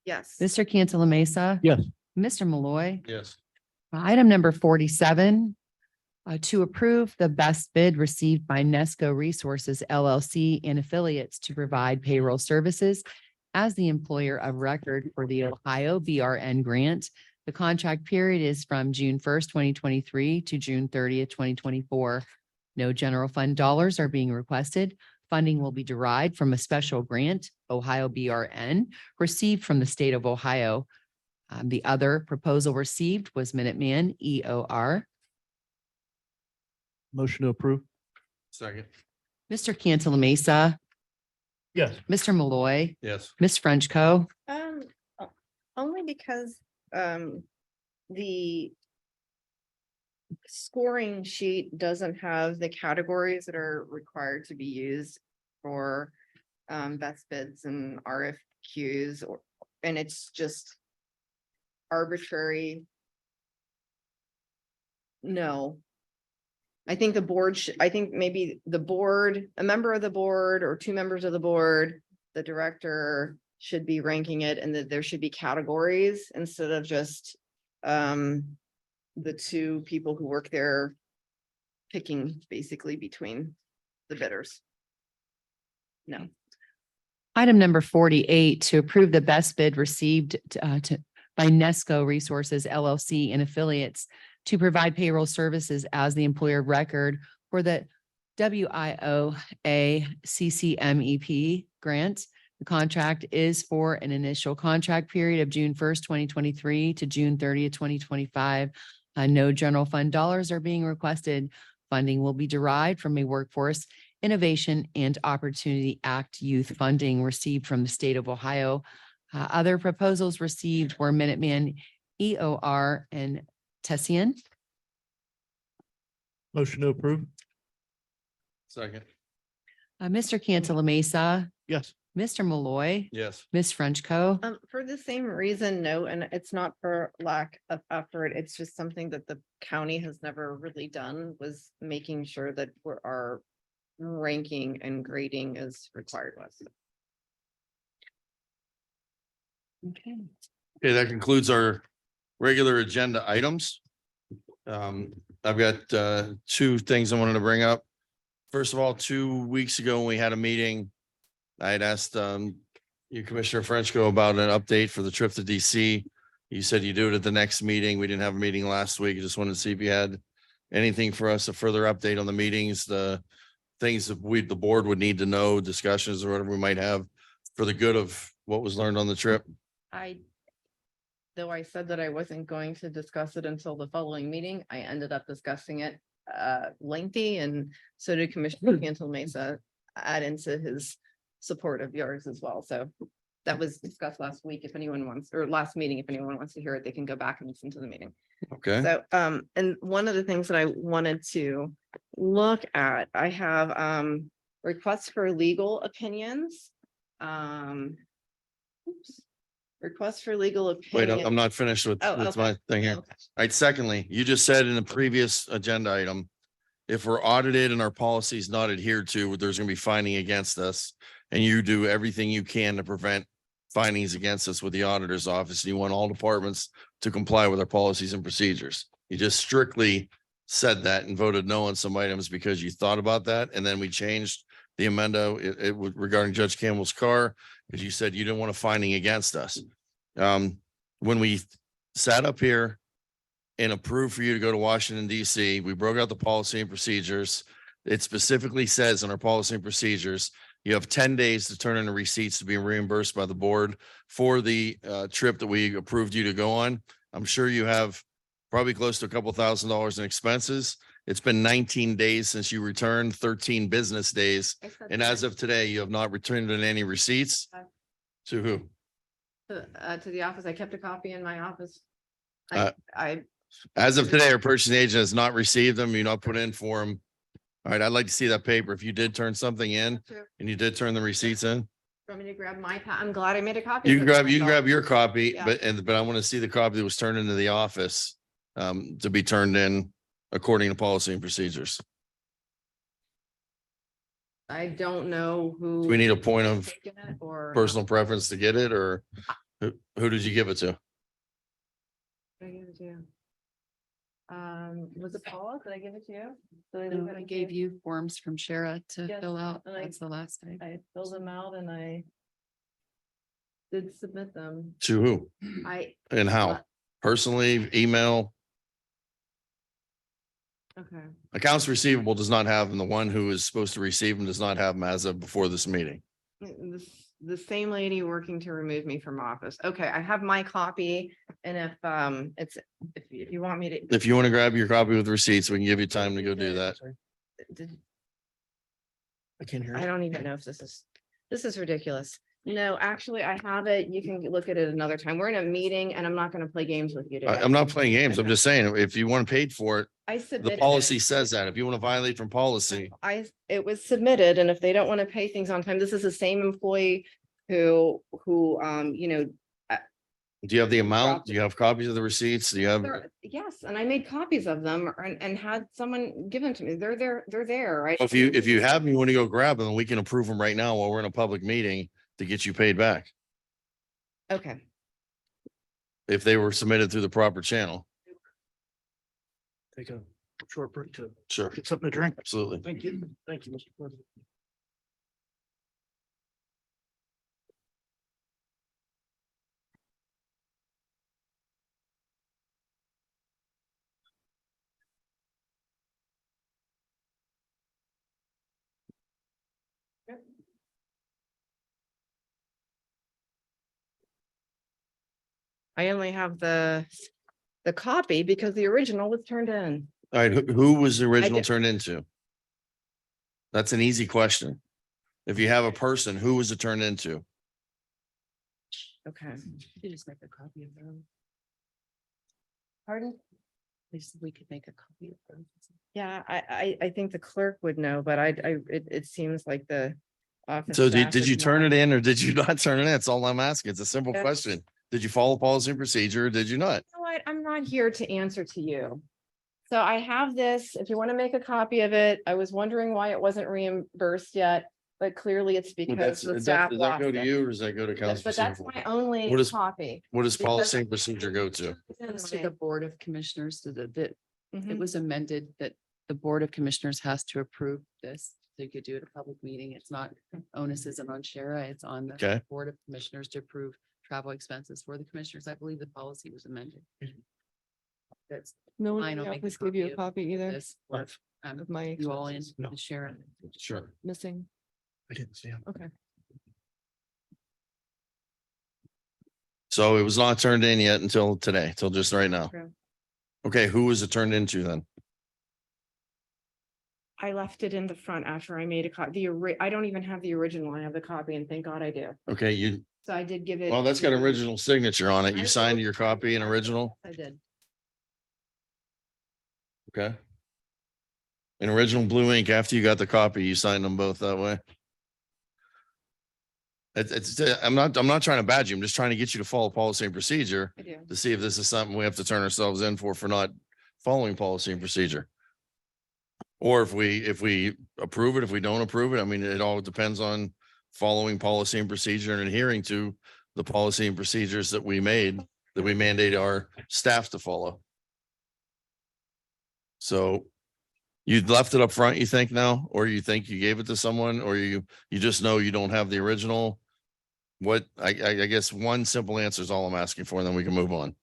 S3: Yes.
S2: Mr. Cantala Mesa.
S1: Yes.
S2: Mr. Malloy.
S4: Yes.
S2: Item number 47, to approve the best bid received by Nesco Resources LLC and affiliates to provide payroll services as the employer of record for the Ohio BRN grant. The contract period is from June 1st, 2023 to June 30th, 2024. No general fund dollars are being requested. Funding will be derived from a special grant, Ohio BRN, received from the state of Ohio. The other proposal received was Minuteman EOR.
S1: Motion to approve.
S4: Second.
S2: Mr. Cantala Mesa,
S1: Yes.
S2: Mr. Malloy,
S4: Yes.
S2: Ms. Frenchco.
S3: Only because the scoring sheet doesn't have the categories that are required to be used for best bids and RFQs and it's just arbitrary. No. I think the board I think maybe the board, a member of the board or two members of the board, the director should be ranking it and that there should be categories instead of just the two people who work there picking basically between the bidders. No.
S2: Item number 48, to approve the best bid received by Nesco Resources LLC and affiliates to provide payroll services as the employer of record for the WIOA CCMEP grant. The contract is for an initial contract period of June 1st, 2023 to June 30th, 2025. No general fund dollars are being requested. Funding will be derived from a Workforce Innovation and Opportunity Act youth funding received from the state of Ohio. Other proposals received were Minuteman EOR and Tessian.
S1: Motion to approve.
S4: Second.
S2: Mr. Cantala Mesa,
S1: Yes.
S2: Mr. Malloy,
S4: Yes.
S2: Ms. Frenchco.
S3: For the same reason, no, and it's not for lack of effort. It's just something that the county has never really done was making sure that our ranking and grading is required was.
S2: Okay.
S4: Okay, that concludes our regular agenda items. I've got two things I wanted to bring up. First of all, 2 weeks ago, when we had a meeting, I had asked you, Commissioner Frenchco, about an update for the trip to DC. You said you do it at the next meeting. We didn't have a meeting last week. I just wanted to see if you had anything for us, a further update on the meetings, the things that the board would need to know, discussions or whatever we might have for the good of what was learned on the trip.
S3: Though I said that I wasn't going to discuss it until the following meeting, I ended up discussing it lengthy, and so did Commissioner Cantala Mesa add into his support of yours as well. So that was discussed last week. If anyone wants, or last meeting, if anyone wants to hear it, they can go back and listen to the meeting.
S4: Okay.
S3: So, and one of the things that I wanted to look at, I have requests for legal opinions. Oops. Request for legal
S4: Wait,
S3: opinion.
S4: I'm not finished with
S3: Oh,
S4: my
S3: okay.
S4: thing here. All
S3: Okay.
S4: right, secondly, you just said in a previous agenda item, if we're audited and our policy is not adhered to, there's gonna be finding against us. And you do everything you can to prevent findings against us with the auditor's office. And you want all departments to comply with our policies and procedures. You just strictly said that and voted no on some items because you thought about that. And then we changed the amendo regarding Judge Campbell's car, because you said you didn't want a finding against us. When we sat up here and approved for you to go to Washington DC, we broke out the policy and procedures. It specifically says in our policy and procedures, you have 10 days to turn in the receipts to be reimbursed by the board for the trip that we approved you to go on. I'm sure you have probably close to a couple $1,000s in expenses. It's been 19 days since you returned, 13 business days. And as of today, you have not returned in any receipts. To who?
S3: To the office. I kept a copy in my office.
S4: Uh,
S3: I
S4: As of today, our purchasing agent has not received them. You not put in for them. All right, I'd like to see that paper. If you did turn something in and you did turn the receipts in,
S3: Want me to grab my, I'm glad I made a copy.
S4: you
S3: of
S4: can
S3: it
S4: grab, you can
S3: myself.
S4: grab your copy,
S3: Yeah.
S4: but I want to see the copy that was turned into the office to be turned in according to policy and procedures.
S3: I don't know who.
S4: Do we need a point of
S3: taken it or
S4: personal preference to get it, or who did you give it to?
S3: Did I give it to you? Was it Paula? Did I give it to you? Did I leave
S2: No,
S3: it
S2: I
S3: with
S2: gave you forms from Shara to
S3: Yes,
S2: fill out.
S3: and I-
S2: That's the last time.
S3: I filled them out and I did submit them.
S4: To who
S3: I,
S4: and how? Personally, email?
S3: okay.
S4: Accounts receivable does not have them. The one who is supposed to receive them does not have them as of before this meeting.
S3: The same lady working to remove me from office. Okay, I have my copy and if if you want me to.
S4: If you want to grab your copy with receipts, we can give you time to go do that.
S3: Did-
S1: I can't hear
S3: I
S1: you.
S3: don't even know if this is ridiculous. No, actually, I have it. You can look at it another time. We're in a meeting and I'm not gonna play games with you today.
S4: I'm not playing games. I'm
S3: Okay.
S4: just saying, if you want paid for it,
S3: I
S4: the
S3: submitted.
S4: policy
S3: it.
S4: says that. If you want to violate from policy,
S3: It was submitted and if they don't want to pay things on time, this is the same employee who, you know.
S4: do you have the amount? Do you have copies of the receipts? Do you have?
S3: Yes, and I made copies of them and had someone give them to me. They're there, right?
S4: If you have them, you want to go grab them, we can approve them right now while we're in a public meeting to get you paid back.
S3: Okay,
S1: If they were submitted through the proper channel.
S2: Take a short break to
S4: Sure,
S2: get something to drink.
S4: absolutely.
S2: Thank you. Thank you, Mr. President.
S3: I only have the copy because the original was turned in.
S4: All right, who was the original
S3: did-
S4: turned into? That's an easy question. If you have a person, who was it turned into?
S3: Okay.
S2: You just make a copy of them.
S3: Pardon?
S2: They said we could make a copy of them.
S3: Yeah, I think the clerk would know, but it seems like the office.
S4: So
S3: staff
S4: did
S3: is
S4: you turn
S3: not.
S4: it in or did you not turn it in? That's all I'm asking. It's a simple
S3: Yes.
S4: question. Did you follow policy and procedure or did you not?
S3: You know what? I'm not here to answer to you. So I have this, if you want to make a copy of it, I was wondering why it wasn't reimbursed yet, but clearly it's
S4: Well,
S3: because the staff
S4: Does that
S3: lost
S4: go to
S3: it.
S4: you or does that go to accounts
S3: But that's
S4: receivable?
S3: my only
S4: What is-
S3: copy.
S4: What does
S3: because-
S4: policy and procedure go to?
S2: It's to the Board of Commissioners, so that it
S3: Mhm.
S2: was amended that the Board of Commissioners has to approve this. So you could do it at a public meeting. It's not onus isn't on Shara, it's on the
S4: Okay.
S2: Board of Commissioners to approve travel expenses for the commissioners. I believe the policy was amended. That's
S3: No
S2: fine. I'll make
S3: give you a
S2: of
S3: copy either
S2: this.
S3: of my
S2: You all in,
S3: expenses.
S2: with Shara.
S4: Sure.
S3: Missing.
S2: I didn't see him.
S3: Okay.
S4: So it was not turned in yet until today, till just right now.
S3: True.
S4: Okay, who was it turned into then?
S3: I left it in the front after I made a copy. I don't even have the original. I have the copy and thank God I do.
S4: Okay, you,
S3: So I did give it.
S4: well, that's got original signature on it. You signed your copy and original,
S3: I did.
S4: okay? In original blue ink, after you got the copy, you signed them both that way. I'm not trying to badge you. I'm just trying to get you to follow policy and procedure
S3: I do.
S4: to see if this is something we have to turn ourselves in for not following policy and procedure. Or if we approve it, if we don't approve it, I mean, it all depends on following policy and procedure and adhering to the policy and procedures that we mandate our staff to follow. So you left it up front, you think now, or you think you gave it to someone, or you just know you don't have the original? What, I guess one simple answer is all I'm asking for, and then we can move on.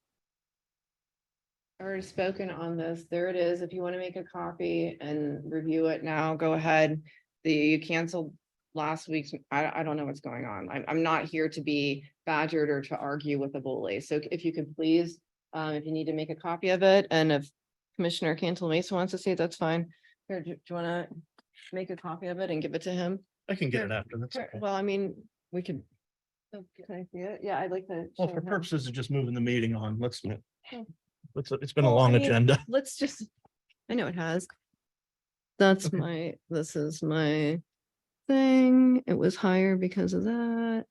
S3: Already spoken on this. There it is. If you want to make a copy and review it now, go ahead. You canceled last week's, I don't know what's going on. I'm not here to be badgered or to argue with a bully. So if you could please, if you need to make a copy of it, and if Commissioner Cantal Mesa wants to see it, that's fine. Here, do you want to make a copy of it and give it to him?
S1: I can get it
S3: Sure.
S1: after. That's
S3: Sure.
S1: okay.
S3: Well, I mean, we could. Can I see it? Yeah, I'd like to.
S1: Well,
S3: show
S1: for
S3: him.
S1: purposes of just moving the meeting on,
S3: Oh.
S1: it's been a
S3: Well, I
S1: long
S3: mean,
S1: agenda.
S3: Let's just, I know it has. That's
S1: Okay.
S3: this is my thing. It was higher because of that.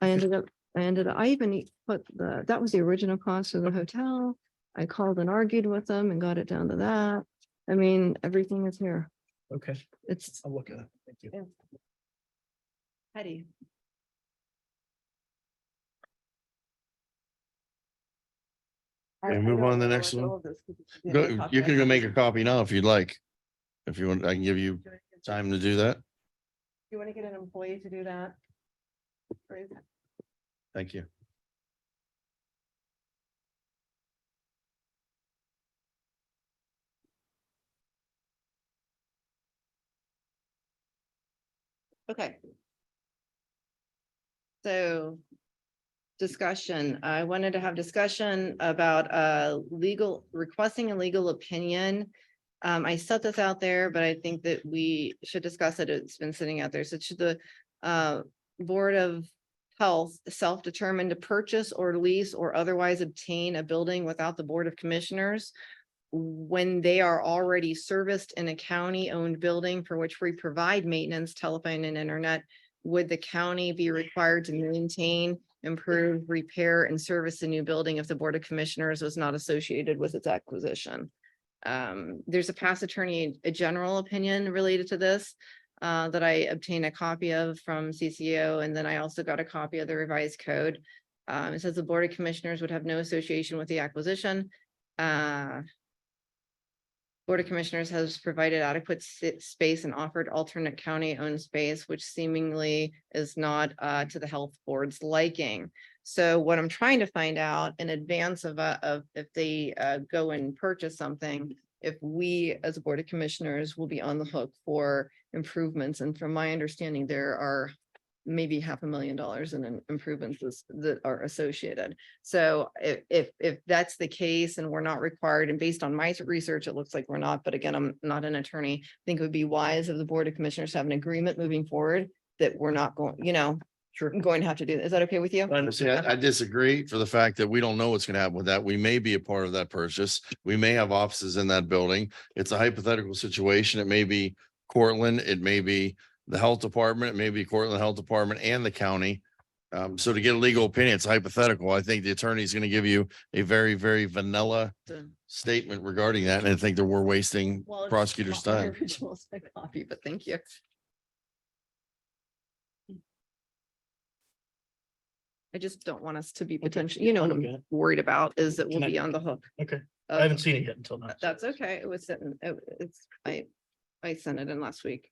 S3: I even put that was the original cost of the hotel. I called and argued with them and got it down to that. I mean, everything is here.
S1: Okay,
S3: It's
S1: I'll look at it. Thank you.
S3: petty.
S4: Okay, move on to the next one. You can go make a copy now if you'd like. If you want, I can give you time to do that.
S3: You want to get an employee to do that? Great.
S4: Thank you.
S3: Okay. So discussion, I wanted to have discussion about requesting a legal opinion. I set this out there, but I think that we should discuss it. It's been sitting out there. So should the Board of Health self-determine to purchase or lease or otherwise obtain a building without the Board of Commissioners when they are already serviced in a county-owned building for which we provide maintenance, telephone, and internet? Would the county be required to maintain, improve, repair, and service the new building if the Board of Commissioners was not associated with its acquisition? There's a past attorney, a general opinion related to this that I obtained a copy of from CCO, and then I also got a copy of the revised code. It says the Board of Commissioners would have no association with the acquisition. Board of Commissioners has provided adequate space and offered alternate county-owned space, which seemingly is not to the health board's liking. So what I'm trying to find out in advance of if they go and purchase something, if we as a Board of Commissioners will be on the hook for improvements. And from my understanding, there are maybe $500,000 in improvements that are associated. So if that's the case and we're not required, and based on my research, it looks like we're not, but again, I'm not an attorney. I think it would be wise of the Board of Commissioners to have an agreement moving forward that we're not going, going to have to do. Is that okay with you?
S4: See, I disagree for the fact that we don't know what's going to happen with that. We may be a part of that purchase. We may have offices in that building. It's a hypothetical situation. It may be Cortland. It may be the health department, it may be Cortland Health Department and the county. So to get a legal opinion, it's hypothetical. I think the attorney is going to give you a very, very vanilla statement regarding that. And I think that we're wasting
S3: Well, it's
S4: prosecutors'
S3: not my
S4: time.
S3: original copy, but thank you. I just don't want us to be potentially, what I'm worried about is that we'll
S1: Can I-
S3: be on the hook.
S1: Okay, I haven't seen it yet until now.
S3: That's okay. It was sitting, I sent it in last week.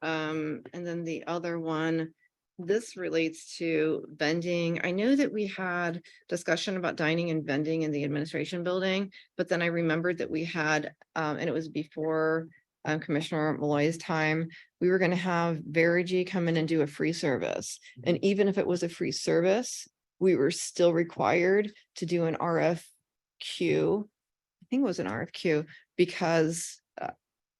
S3: And then the other one, this relates to vending. I know that we had discussion about dining and vending in the administration building, but then I remembered that we had, and it was before Commissioner Malloy's time, we were going to have Verigy come in and do a free service. And even if it was a free service, we were still required to do an RFQ. I think it was an RFQ because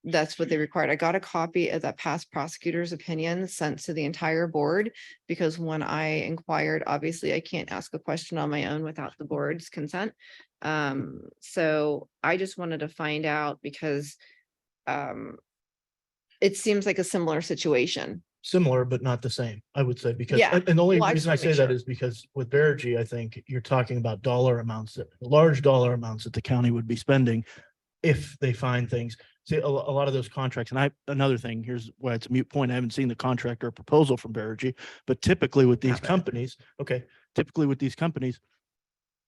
S3: that's what they required. I got a copy of that past prosecutor's opinion sent to the entire board because when I inquired, obviously I can't ask a question on my own without the board's consent. So I just wanted to find out because it seems like a similar situation
S1: similar, but not the same, I would say, because,
S3: Yeah.
S1: and the only
S3: Well, I just
S1: reason I
S3: wanna
S1: say
S3: make
S1: that
S3: sure.
S1: is because with Verigy, I think you're talking about dollar amounts, large dollar amounts that the county would be spending if they find things. See, a lot of those contracts, and another thing, here's why it's a moot point. I haven't seen the contract or proposal from Verigy, but typically with these
S3: Have it.
S1: companies, typically with these companies,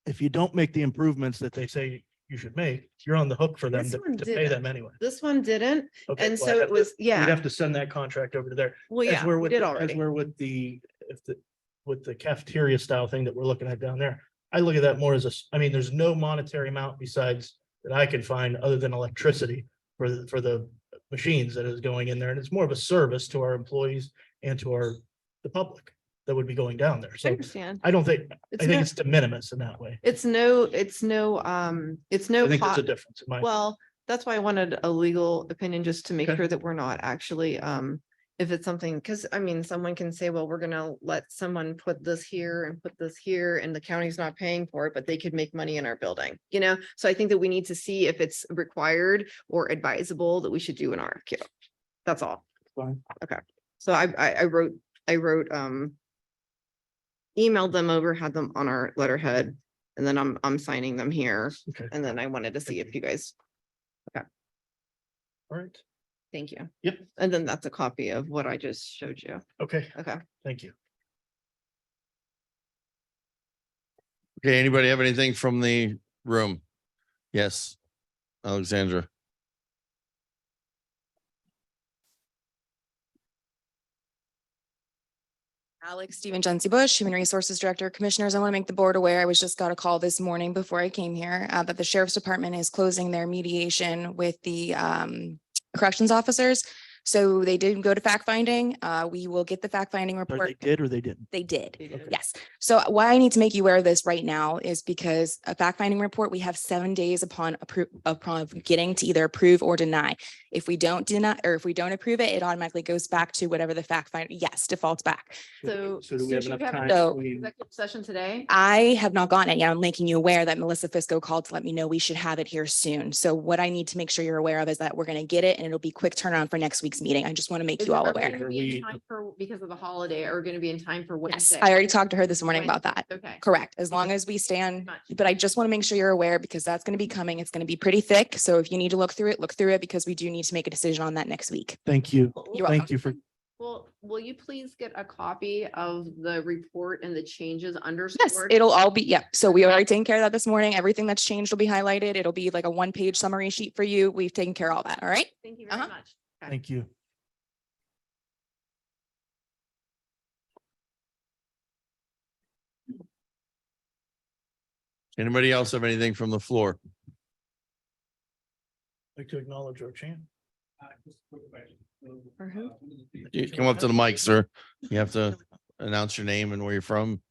S1: if you don't make the improvements that they say you should make, you're on the hook for them
S3: This
S1: to
S3: one
S1: to pay
S3: didn't.
S1: them anyway.
S3: This one didn't.
S1: Okay,
S3: And
S1: well, I'd
S3: so
S1: have
S3: it
S1: to-
S3: was,
S1: We'd
S3: yeah.
S1: have to send that contract over to there.
S3: Well,
S1: As
S3: yeah,
S1: we're
S3: we
S1: with,
S3: did
S1: as
S3: already.
S1: we're with with the cafeteria style thing that we're looking at down there. I look at that more as I mean, there's no monetary amount besides that I can find other than electricity for the machines that is going in there. And it's more of a service to our employees and to the public that would be going down there.
S3: I
S1: So
S3: understand.
S1: I don't think,
S3: It's
S1: I think
S3: no,
S1: it's de minimis in that way.
S3: it's no,
S1: I think there's a difference in my.
S3: well, that's why I wanted a legal opinion, just to make
S1: Okay.
S3: sure that we're not actually, if it's something, because I mean, someone can say, well, we're gonna let someone put this here and put this here, and the county's not paying for it, but they could make money in our building, you know? So I think that we need to see if it's required or advisable that we should do an RFQ. That's all.
S1: Fine.
S3: Okay. So I wrote, emailed them over, had them on our letterhead, and then I'm signing them here.
S1: Okay,
S3: And then I wanted to see if you guys,
S1: all right.
S3: thank you.
S1: Yep.
S3: And then that's a copy of what I just showed you.
S1: Okay,
S3: Okay.
S1: thank you.
S4: Okay, anybody have anything from the room? Yes, Alexandra.
S10: Alex Stephen Jency Bush, Human Resources Director. Commissioners, I want to make the board aware, I was just got a call this morning before I came here, that the Sheriff's Department is closing their mediation with the corrections officers. So they did go to fact finding. We will get the fact finding
S1: Or
S10: report.
S1: they did or they didn't?
S10: They did.
S3: They did.
S10: Yes. So why I need to make you aware of this right now is because a fact finding report, we have 7 days upon getting to either approve or deny. If we don't deny, or if we don't approve it, it automatically goes back to whatever the fact find, yes, defaults back.
S3: So.
S1: So do we have
S3: should
S1: enough time?
S10: So-
S1: We-
S3: Executive session today?
S10: I have not gotten it yet. I'm making you aware that Melissa Fisco called to let me know we should have it here soon. So what I need to make sure you're aware of is that we're going to get it and it'll be quick turnaround for next week's meeting. I just want to make
S3: Is
S10: you
S3: it-
S10: all
S3: are we
S10: aware.
S3: gonna be in time for, because of the holiday, or going to be in time for
S10: Yes,
S3: Wednesday?
S10: I already talked to her this morning about that.
S3: Okay.
S10: Correct. As long
S3: Okay.
S10: as we stand,
S3: Much.
S10: but I just want to make sure you're aware because that's going to be coming. It's going to be pretty thick. So if you need to look through it because we do need to make a decision on that next week.
S1: Thank you.
S10: You're
S1: Thank
S10: welcome.
S1: you for,
S3: Well, will you please get a copy of the report and the changes
S10: Yes,
S3: underscored?
S10: it'll all be, yeah. So we already taken care of that this morning. Everything that's changed will be highlighted. It'll be like a 1-page summary sheet for you. We've taken care of all that. All right.
S3: Thank you very
S10: Uh-huh.
S3: much.
S1: thank you.
S4: Anybody else have anything from the floor?
S1: Like to acknowledge our champ.
S3: For who?
S4: You come up to the mic, sir. You have to announce your name and where you're from.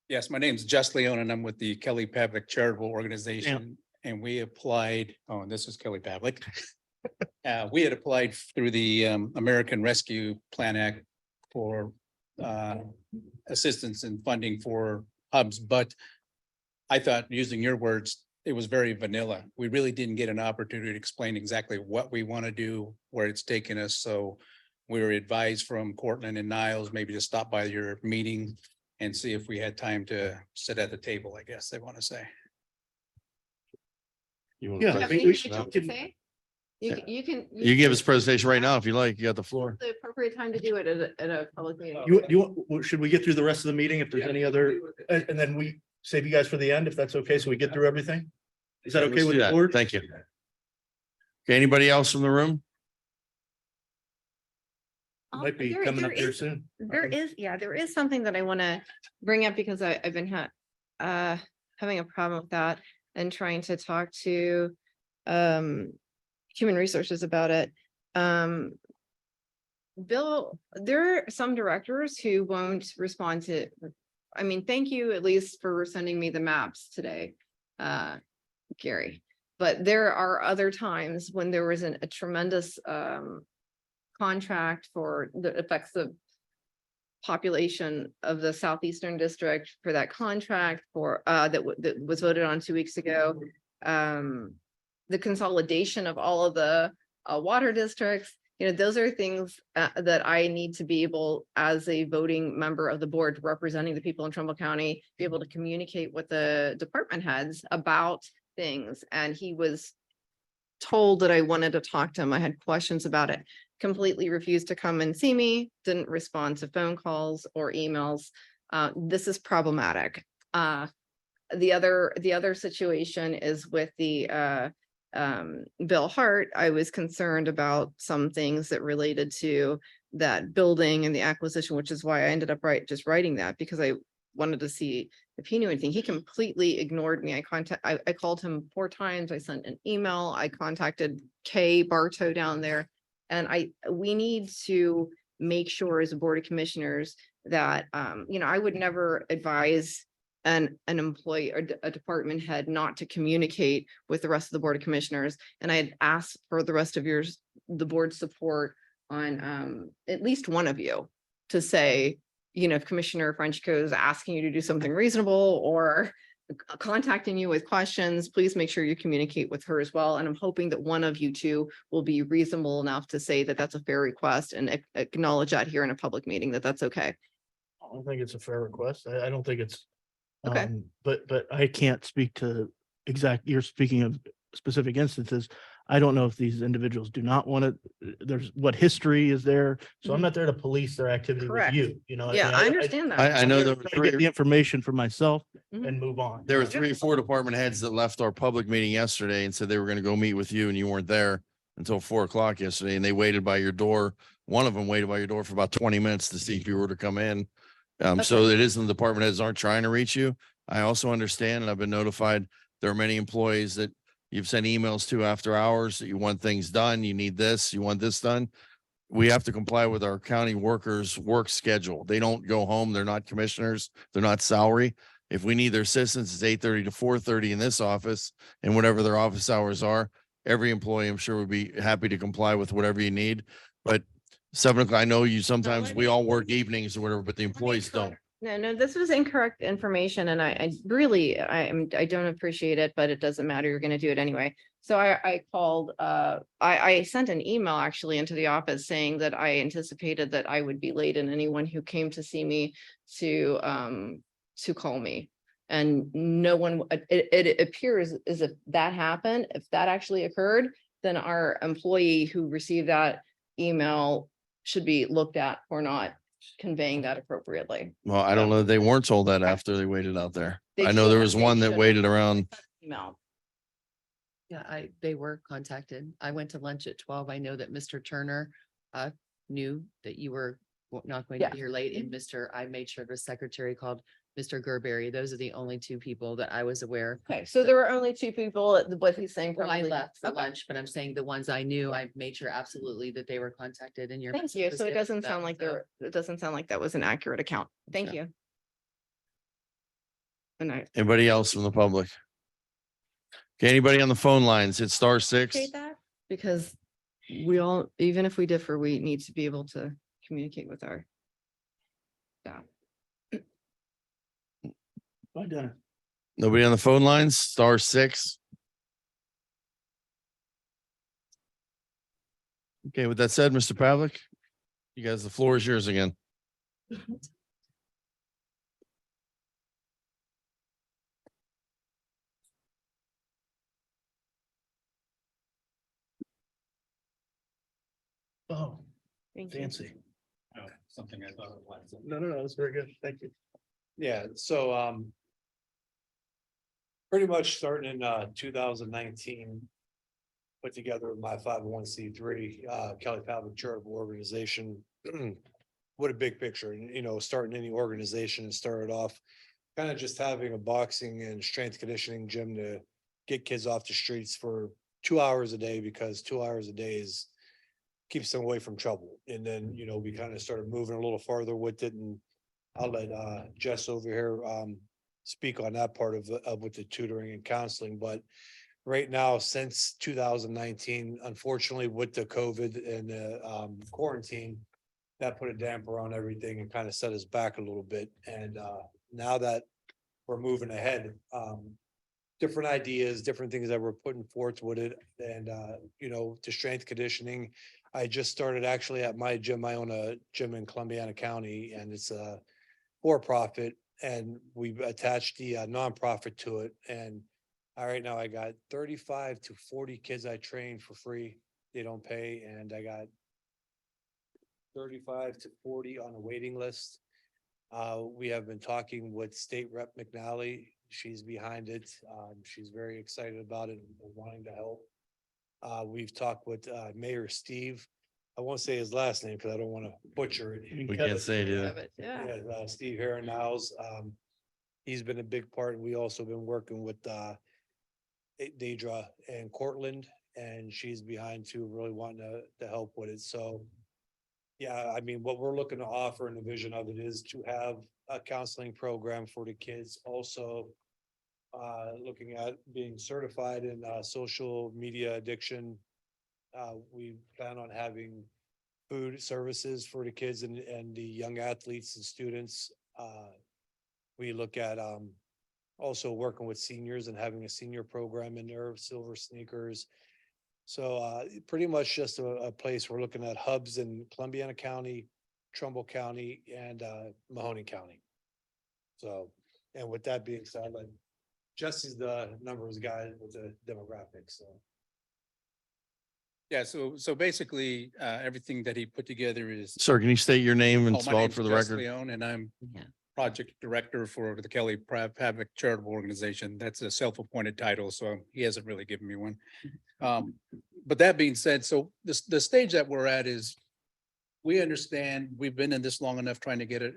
S11: Yes, my name is Jess Leon and I'm with the Kelly Pavlik Charitable Organization. And we applied, oh, and this is Kelly Pavlik. We had applied through the American Rescue Plan Act for assistance and funding for hubs, but I thought, using your words, it was very vanilla. We really didn't get an opportunity to explain exactly what we want to do, where it's taken us. So we were advised from Cortland and Niles maybe to stop by your meeting and see if we had time to sit at the table, I guess they want to say.
S4: You want
S1: Yeah,
S4: to
S1: I
S3: Have
S1: think
S3: anything
S1: we should-
S3: that you can say? You can.
S4: You give us a presentation right now if you like. You got the floor.
S3: The appropriate time to do it at a public meeting.
S1: Should we get through the rest of the meeting if there's any other, and then we save you guys for the end, if that's okay, so we get through everything? Is that okay
S4: Let's
S1: with
S4: do
S1: the
S4: that.
S1: board?
S4: Thank you. Okay, anybody else from the room?
S1: Might be coming up here soon.
S3: There is something that I want to bring up because I've been having a problem with that and trying to talk to human resources about it. Bill, there are some directors who won't respond to, I mean, thank you at least for sending me the maps today, Gary. But there are other times when there was a tremendous contract that affects the population of the Southeastern District for that contract that was voted on 2 weeks ago. the consolidation of all of the water districts. You know, those are things that I need to be able, as a voting member of the board representing the people in Trumbull County, be able to communicate with the department heads about things. And he was told that I wanted to talk to him. I had questions about it. Completely refused to come and see me, didn't respond to phone calls or emails. This is problematic. The other situation is with the Bill Hart. I was concerned about some things that related to that building and the acquisition, which is why I ended up just writing that, because I wanted to see if he knew anything. He completely ignored me. I called him 4 times. I sent an email. I contacted Kay Bartow down there. And we need to make sure as a board of commissioners that, you know, I would never advise an employee or a department head not to communicate with the rest of the board of commissioners. And I had asked for the rest of the board's support on at least one of you to say, you know, if Commissioner Frenchco is asking you to do something reasonable or contacting you with questions, please make sure you communicate with her as well. And I'm hoping that one of you two will be reasonable enough to say that that's a fair request and acknowledge that here in a public meeting, that that's okay.
S1: I don't think it's a fair request. I don't think it's.
S3: Okay.
S1: But I can't speak to you're speaking of specific instances. I don't know if these individuals do not want to, there's what history is there. So I'm not there to police their activity with
S3: Correct.
S1: you, you know.
S3: Yeah, I understand that.
S4: I know there were
S1: I get the information for myself
S3: Mhm.
S1: and move on.
S4: There were 3 or 4 department heads that left our public meeting yesterday and said they were going to go meet with you and you weren't there until 4 o'clock yesterday and they waited by your door. One of them waited by your door for about 20 minutes to see if you were to come in. So it isn't the department heads aren't trying to reach you. I also understand, and I've been notified, there are many employees that you've sent emails to after hours that you want things done. You need this, you want this done. We have to comply with our county workers' work schedule. They don't go home. They're not commissioners. They're not salary. If we need their assistance, it's 8:30 to 4:30 in this office and whatever their office hours are. Every employee, I'm sure, would be happy to comply with whatever you need. But 7 o'clock, I know you sometimes, we all work evenings or whatever, but the employees don't.
S3: No, this was incorrect information and I don't appreciate it, but it doesn't matter. You're gonna do it anyway. So I called, I sent an email actually into the office saying that I anticipated that I would be late and anyone who came to see me to call me. And no one, it appears as if that happened. If that actually occurred, then our employee who received that email should be looked at for not conveying that appropriately.
S4: Well, I don't know. They weren't told that after they waited out there.
S3: They
S4: I know there
S3: should
S4: was
S3: have- they
S4: one that
S3: should have.
S4: waited around.
S3: Email.
S2: Yeah, they were contacted. I went to lunch at 12. I know that Mr. Turner knew that you were not going to be
S3: Yeah.
S2: here late and I made sure the secretary called Mr. Gerberry. Those are the only 2 people that I was aware.
S3: Okay, so there were only 2 people, what he's saying.
S2: Well, I
S3: probably-
S2: left for
S3: Okay.
S2: lunch, but I'm saying the ones I knew, I made sure absolutely that they were contacted and your.
S3: Thank
S2: message
S3: you.
S2: was
S3: So it
S2: given
S3: doesn't
S2: to
S3: sound
S2: them,
S3: like
S2: so-
S3: it doesn't sound like that was an accurate account. Thank
S4: Yeah.
S3: you. And I
S4: Anybody else from the public? Okay, anybody on the phone lines, hit *6.
S3: appreciate that because we all, even if we differ, we need to be able to communicate with our staff.
S1: Bye, Dennis.
S4: Nobody on the phone lines, *6. Okay, with that said, Mr. Pavlik, you guys, the floor is yours again.
S1: Oh,
S3: Thank you.
S1: fancy.
S11: Something I thought of last.
S1: No, that's very good. Thank you.
S12: Yeah, so pretty much starting in 2019. Put together my 501c3 Kelly Pavlik Charitable Organization. What a big picture, and you know, starting any organization and started off kind of just having a boxing and strength conditioning gym to get kids off the streets for 2 hours a day, because 2 hours a day is keeps them away from trouble. And then, you know, we kind of started moving a little farther with it, and I'll let Jess over here speak on that part of with the tutoring and counseling. But right now, since 2019, unfortunately, with the COVID and the quarantine, that put a damper on everything and kind of set us back a little bit. And now that we're moving ahead, different ideas, different things that we're putting forth with it and, to strength conditioning. I just started actually at my gym. I own a gym in Columbiana County and it's a for-profit and we've attached the nonprofit to it. And all right, now I got 35 to 40 kids I train for free. They don't pay. And I got 35 to 40 on a waiting list. We have been talking with State Rep McNally. She's behind it. She's very excited about it and wanting to help. We've talked with Mayor Steve. I won't say his last name because I don't want to butcher it.
S4: We can't say it either.
S3: But yeah,
S12: Yeah, Steve Herrenhaus, he's been a big part. We also been working with Deidre and Cortland, and she's behind too, really wanting to help with it. So yeah, I mean, what we're looking to offer and the vision of it is to have a counseling program for the kids. Also, looking at being certified in social media addiction. We plan on having food services for the kids and the young athletes and students. We look at also working with seniors and having a senior program in there, silver sneakers. So pretty much just a place we're looking at hubs in Columbiana County, Trumbull County, and Mahoney County. So, and with that being said, like Jesse's the numbers guy with the demographics, so.
S11: Yeah, so basically, everything that he put together is.
S4: Sir, can you state your name and
S11: Oh, my
S4: spell it
S11: name's
S4: for the
S11: Jess
S4: record?
S11: Leone, and I'm
S2: Yeah.
S11: project director for the Kelly Pavic Charitable Organization. That's a self-appointed title, so he hasn't really given me one. But that being said, so the stage that we're at is we understand, we've been in this long enough trying to get it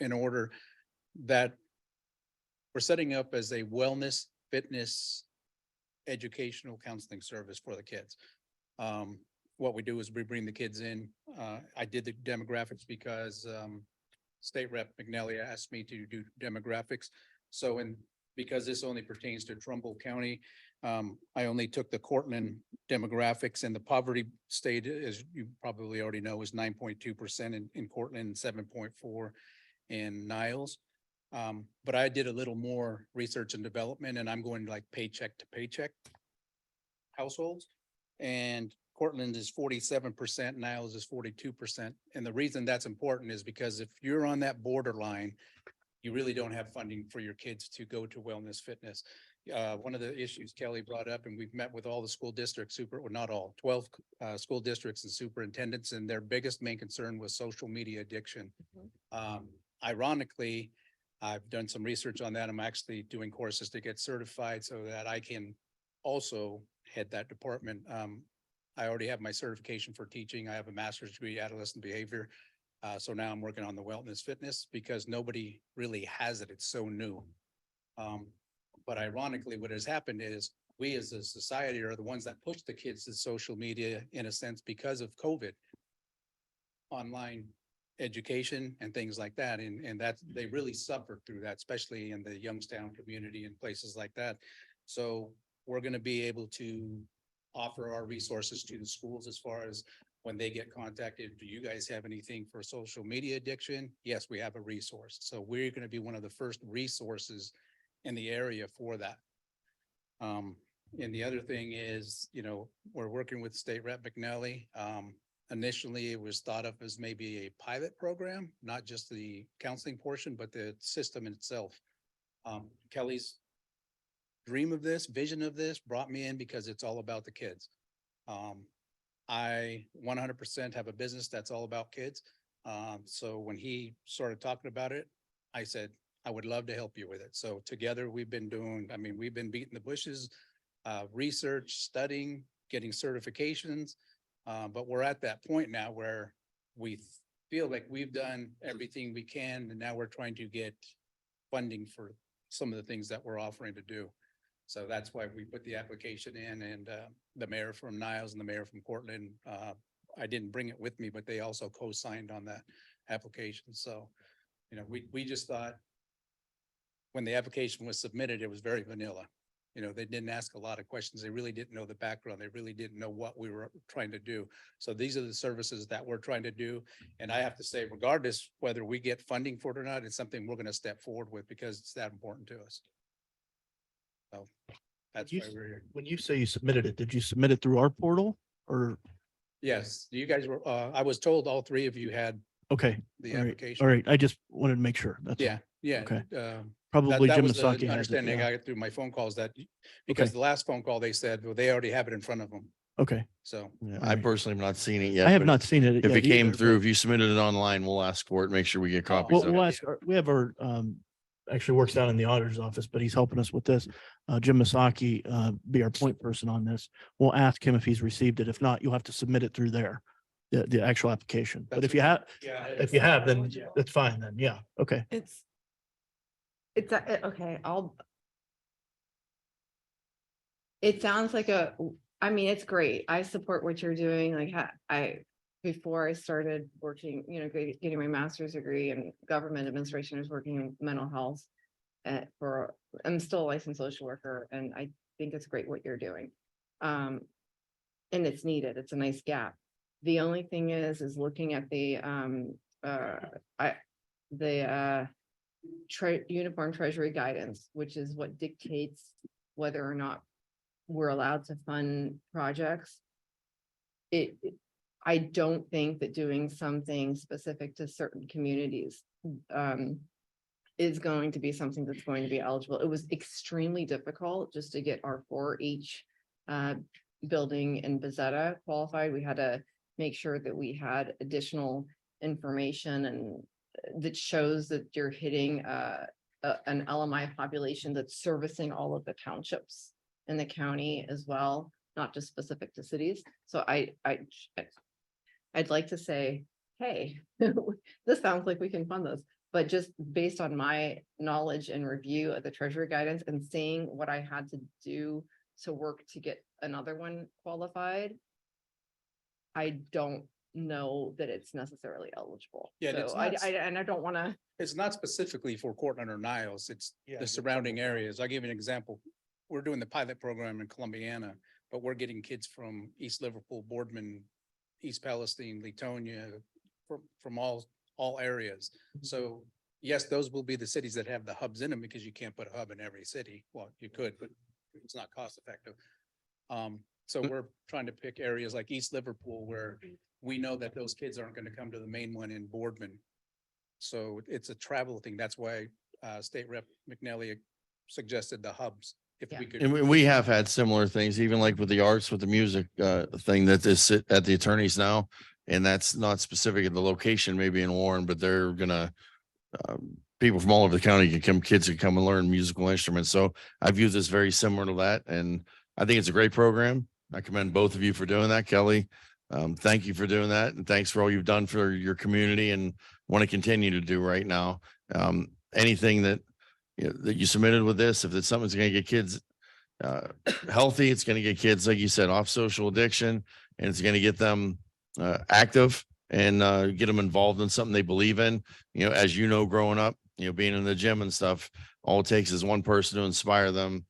S11: in order that we're setting up as a wellness, fitness, educational counseling service for the kids. What we do is we bring the kids in. I did the demographics because State Rep McNally asked me to do demographics. So, because this only pertains to Trumbull County, I only took the Cortland demographics, and the poverty state, as you probably already know, is 9.2% in Cortland and 7.4% in Niles. But I did a little more research and development, and I'm going like paycheck to paycheck households. And Cortland is 47%, Niles is 42%. And the reason that's important is because if you're on that borderline, you really don't have funding for your kids to go to wellness fitness. One of the issues Kelly brought up, and we've met with all the school districts, well, not all, 12 school districts and superintendents, and their biggest main concern was social media addiction. Ironically, I've done some research on that. I'm actually doing courses to get certified so that I can also head that department. I already have my certification for teaching. I have a master's degree adolescent behavior. So now I'm working on the wellness fitness because nobody really has it. It's so new. But ironically, what has happened is we as a society are the ones that push the kids to social media in a sense because of COVID, online education and things like that. And that they really suffered through that, especially in the Youngstown community and places like that. So we're going to be able to offer our resources to the schools as far as when they get contacted. Do you guys have anything for social media addiction? Yes, we have a resource. So we're going to be one of the first resources in the area for that. And the other thing is, we're working with State Rep McNally. Initially, it was thought of as maybe a pilot program, not just the counseling portion, but the system in itself. Kelly's dream of this, vision of this brought me in because it's all about the kids. I 100% have a business that's all about kids. So when he started talking about it, I said, I would love to help you with it. So together we've been beating the bushes, research, studying, getting certifications. But we're at that point now where we feel like we've done everything we can. And now we're trying to get funding for some of the things that we're offering to do. So that's why we put the application in, and the mayor from Niles and the mayor from Cortland, I didn't bring it with me, but they also co-signed on that application. So, we just thought when the application was submitted, it was very vanilla. They didn't ask a lot of questions. They really didn't know the background. They really didn't know what we were trying to do. So these are the services that we're trying to do. And I have to say, regardless whether we get funding for it or not, it's something we're going to step forward with because it's that important to us. So that's
S1: You
S11: why
S1: s-
S11: we're here.
S1: When you say you submitted it, did you submit it through our portal or,
S11: Yes, you guys were, I was told all three of you had
S1: okay,
S11: the
S1: all right,
S11: application.
S1: all right. I just wanted to make sure. That's all.
S11: Yeah, yeah.
S1: Okay.
S11: That,
S1: Probably
S11: that
S1: Jim
S11: was the
S1: Masaki has it.
S11: understanding
S1: Yeah.
S11: I got through my phone calls that, because the last phone call, they said, well, they already have it in front of them.
S1: Okay.
S11: So,
S4: Yeah,
S1: All
S4: I
S1: right.
S4: personally have not seen it yet.
S1: I have
S4: but
S1: not seen it
S4: If
S1: yet
S4: it came
S1: either,
S4: through,
S1: but
S4: if you submitted it online, we'll ask for it, make sure we get copies
S1: We'll,
S4: of
S1: we'll
S4: it.
S1: ask, we have our, actually works down in the auditor's office, but he's helping us with this. Jim Masaki, be our point person on this. We'll ask him if he's received it. If not, you'll have to submit it through there, the actual application. But
S11: That's
S1: if you have,
S12: Yeah.
S1: if you have, then that's fine then. Yeah. Okay.
S3: Okay, it sounds like I mean, it's great. I support what you're doing. Like before I started working, getting my master's degree in government administration, I was working in mental health. I'm still a licensed social worker and I think it's great what you're doing. And it's needed. It's a nice gap. The only thing is looking at the uniform treasury guidance, which is what dictates whether or not we're allowed to fund projects. I don't think that doing something specific to certain communities is going to be something that's going to be eligible. It was extremely difficult just to get our 4-H building in Bezetta qualified. We had to make sure that we had additional information and that shows that you're hitting an LMI population that's servicing all of the townships in the county as well, not just specific to cities. So I'd like to say, hey, this sounds like we can fund this, but just based on my knowledge and review of the treasury guidance and seeing what I had to do to work to get another one qualified, I don't know that it's necessarily eligible.
S11: Yeah, and it's
S3: So
S11: not-
S3: and I don't want to.
S11: it's not specifically for Cortland or Niles, it's
S12: Yeah,
S11: the surrounding areas. I'll give you an example. We're doing the pilot program in Columbiana, but we're getting kids from East Liverpool, Boardman, East Palestine, Latonia, from all areas. So yes, those will be the cities that have the hubs in them because you can't put a hub in every city. Well, you could, but it's not cost effective. So we're trying to pick areas like East Liverpool where we know that those kids aren't going to come to the main one in Boardman. So it's a travel thing. That's why State Rep McNally suggested the hubs. If we could.
S4: And we have had similar things, even like with the arts, with the music thing that is sit at the attorneys now. And that's not specific in the location, maybe in Warren, but they're gonna, people from all over the county can come, kids can come and learn musical instruments. So I view this very similar to that. And I think it's a great program. I commend both of you for doing that, Kelly. Thank you for doing that. And thanks for all you've done for your community and want to continue to do right now. Anything that, that you submitted with this, if it's something that's going to get kids healthy, it's going to get kids, like you said, off social addiction, and it's going to get them active and get them involved in something they believe in. As you know, growing up, being in the gym and stuff, all it takes is one person to inspire them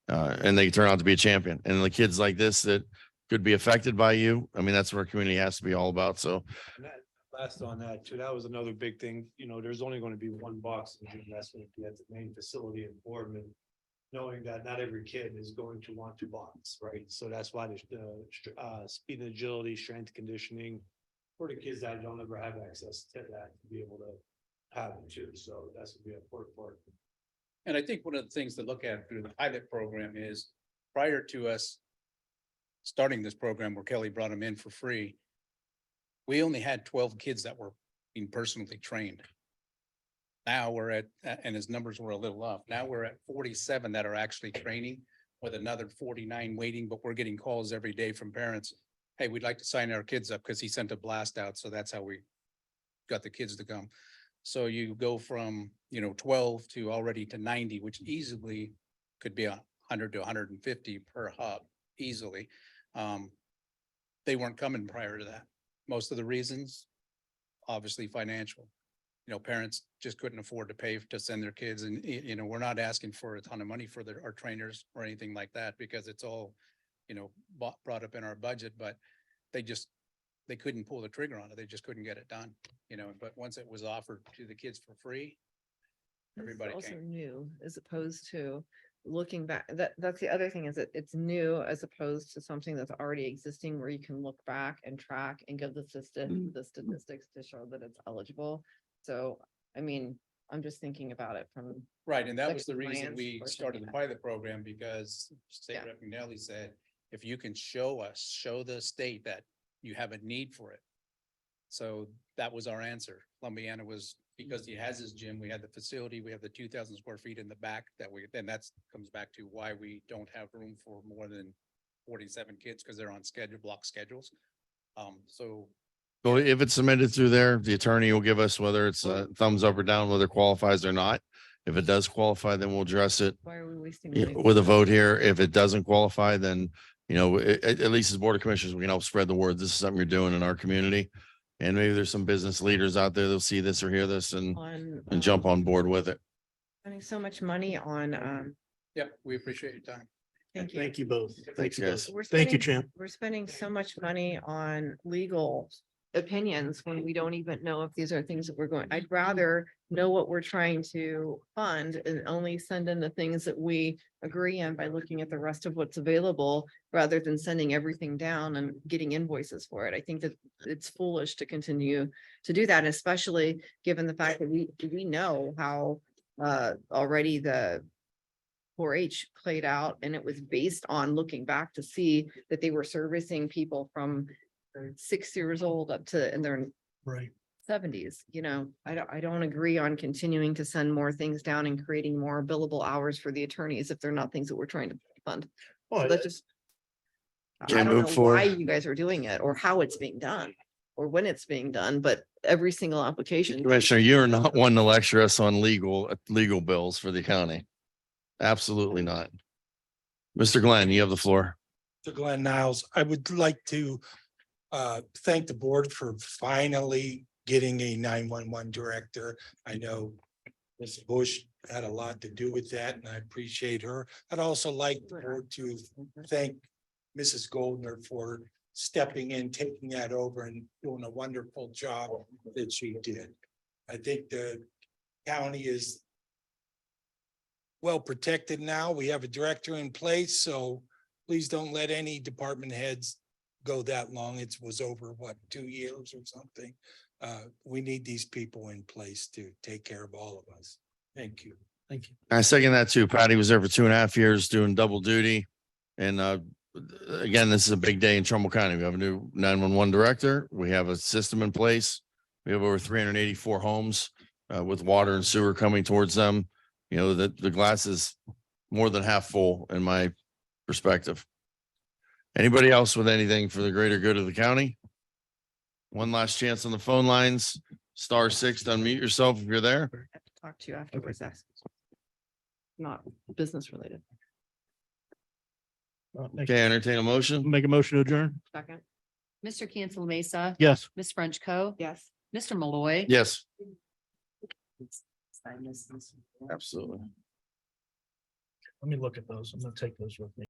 S4: and they turn out to be a champion. And the kids like this that could be affected by you, I mean, that's what our community has to be all about. So
S12: And that, last on that too, that was another big thing, there's only going to be one box in gym. That's going to be at the main facility in Boardman. Knowing that not every kid is going to want to box, right? So that's why the speed and agility, strength conditioning for the kids that don't ever have access to that to be able to have it too. So that's gonna be an important part.
S11: And I think one of the things to look at through the pilot program is prior to us starting this program where Kelly brought them in for free, we only had 12 kids that were being personally trained. Now we're at, and his numbers were a little off. Now we're at 47 that are actually training with another 49 waiting, but we're getting calls every day from parents. Hey, we'd like to sign our kids up because he sent a blast out. So that's how we got the kids to come. So you go from, 12 to already to 90, which easily could be 100 to 150 per hub easily. They weren't coming prior to that. Most of the reasons, obviously financial. Parents just couldn't afford to pay to send their kids, and we're not asking for a ton of money for our trainers or anything like that because it's all, brought up in our budget, but they couldn't pull the trigger on it. They just couldn't get it done, but once it was offered to the kids for free, everybody
S3: Also
S11: came.
S3: new as opposed to looking back, that's the other thing is that it's new as opposed to something that's already existing where you can look back and track and give the statistics to show that it's eligible. So, I mean, I'm just thinking about it from,
S11: Right, and that
S3: the
S11: was the reason
S3: compliance
S11: we
S3: portion
S11: started
S3: of
S11: the
S3: it.
S11: pilot program because State
S3: Yeah.
S11: Rep. McNally said, if you can show the state that you have a need for it. So that was our answer. Columbiana was, because he has his gym, we had the facility, we have the 2,000 square feet in the back that then that's comes back to why we don't have room for more than 47 kids because they're on block schedules. So
S4: So if it's submitted through there, the attorney will give us whether it's a thumbs up or down, whether it qualifies or not. If it does qualify, then we'll address it
S3: Why are we wasting
S4: yeah,
S3: money?
S4: with a vote here. If it doesn't qualify, then, at least as Board of Commissioners, we can help spread the word. This is something you're doing in our community. And maybe there's some business leaders out there that'll see this or hear this and jump on board with it.
S3: Spending so much money on,
S11: yeah, we appreciate your time.
S3: thank you.
S1: Thank you both. Thank you
S4: Yes.
S1: both.
S3: We're
S1: Thank you,
S3: spending-
S1: Champ.
S3: We're spending so much money on legal opinions when we don't even know if these are things that we're going, I'd rather know what we're trying to fund and only send in the things that we agree on by looking at the rest of what's available, rather than sending everything down and getting invoices for it. I think that it's foolish to continue to do that, especially given the fact that we know how already the 4-H played out, and it was based on looking back to see that they were servicing people from 6 years old up to in their
S1: Right.
S3: 70s. I don't agree on continuing to send more things down and creating more billable hours for the attorneys if they're not things that we're trying to fund. So that's just. I
S4: Can't
S3: don't
S4: move
S3: know
S4: forward.
S3: why you guys are doing it or how it's being done or when it's being done, but every single application.
S4: Commissioner, you are not one to lecture us on legal bills for the county. Absolutely not. Mr. Glenn, you have the floor.
S13: To Glenn Niles, I would like to thank the board for finally getting a 911 director. I know Ms. Bush had a lot to do with that, and I appreciate her. I'd also like the board to thank Mrs. Goldner for stepping in, taking that over and doing a wonderful job that she did. I think the county is well protected now. We have a director in place, so please don't let any department heads go that long. It was over, 2 years or something. We need these people in place to take care of all of us. Thank you.
S1: Thank you.
S4: I second that too. Patty was there for 2.5 years doing double duty. And again, this is a big day in Trumbull County. We have a new 911 director. We have a system in place. We have over 384 homes with water and sewer coming towards them. The glass is more than half full in my perspective. Anybody else with anything for the greater good of the county? One last chance on the phone lines. *6 to unmute yourself if you're there.
S3: I have to talk to you afterwards. That's not business related.
S4: Okay, entertain a motion.
S1: Make a motion to adjourn?
S3: Second.
S2: Mr. Cancel Mesa.
S1: Yes.
S2: Ms. Frenchco.
S3: Yes.
S2: Mr. Malloy.
S4: Yes,
S2: Sign this.
S4: absolutely.
S1: Let me look at those. I'm gonna take those with me.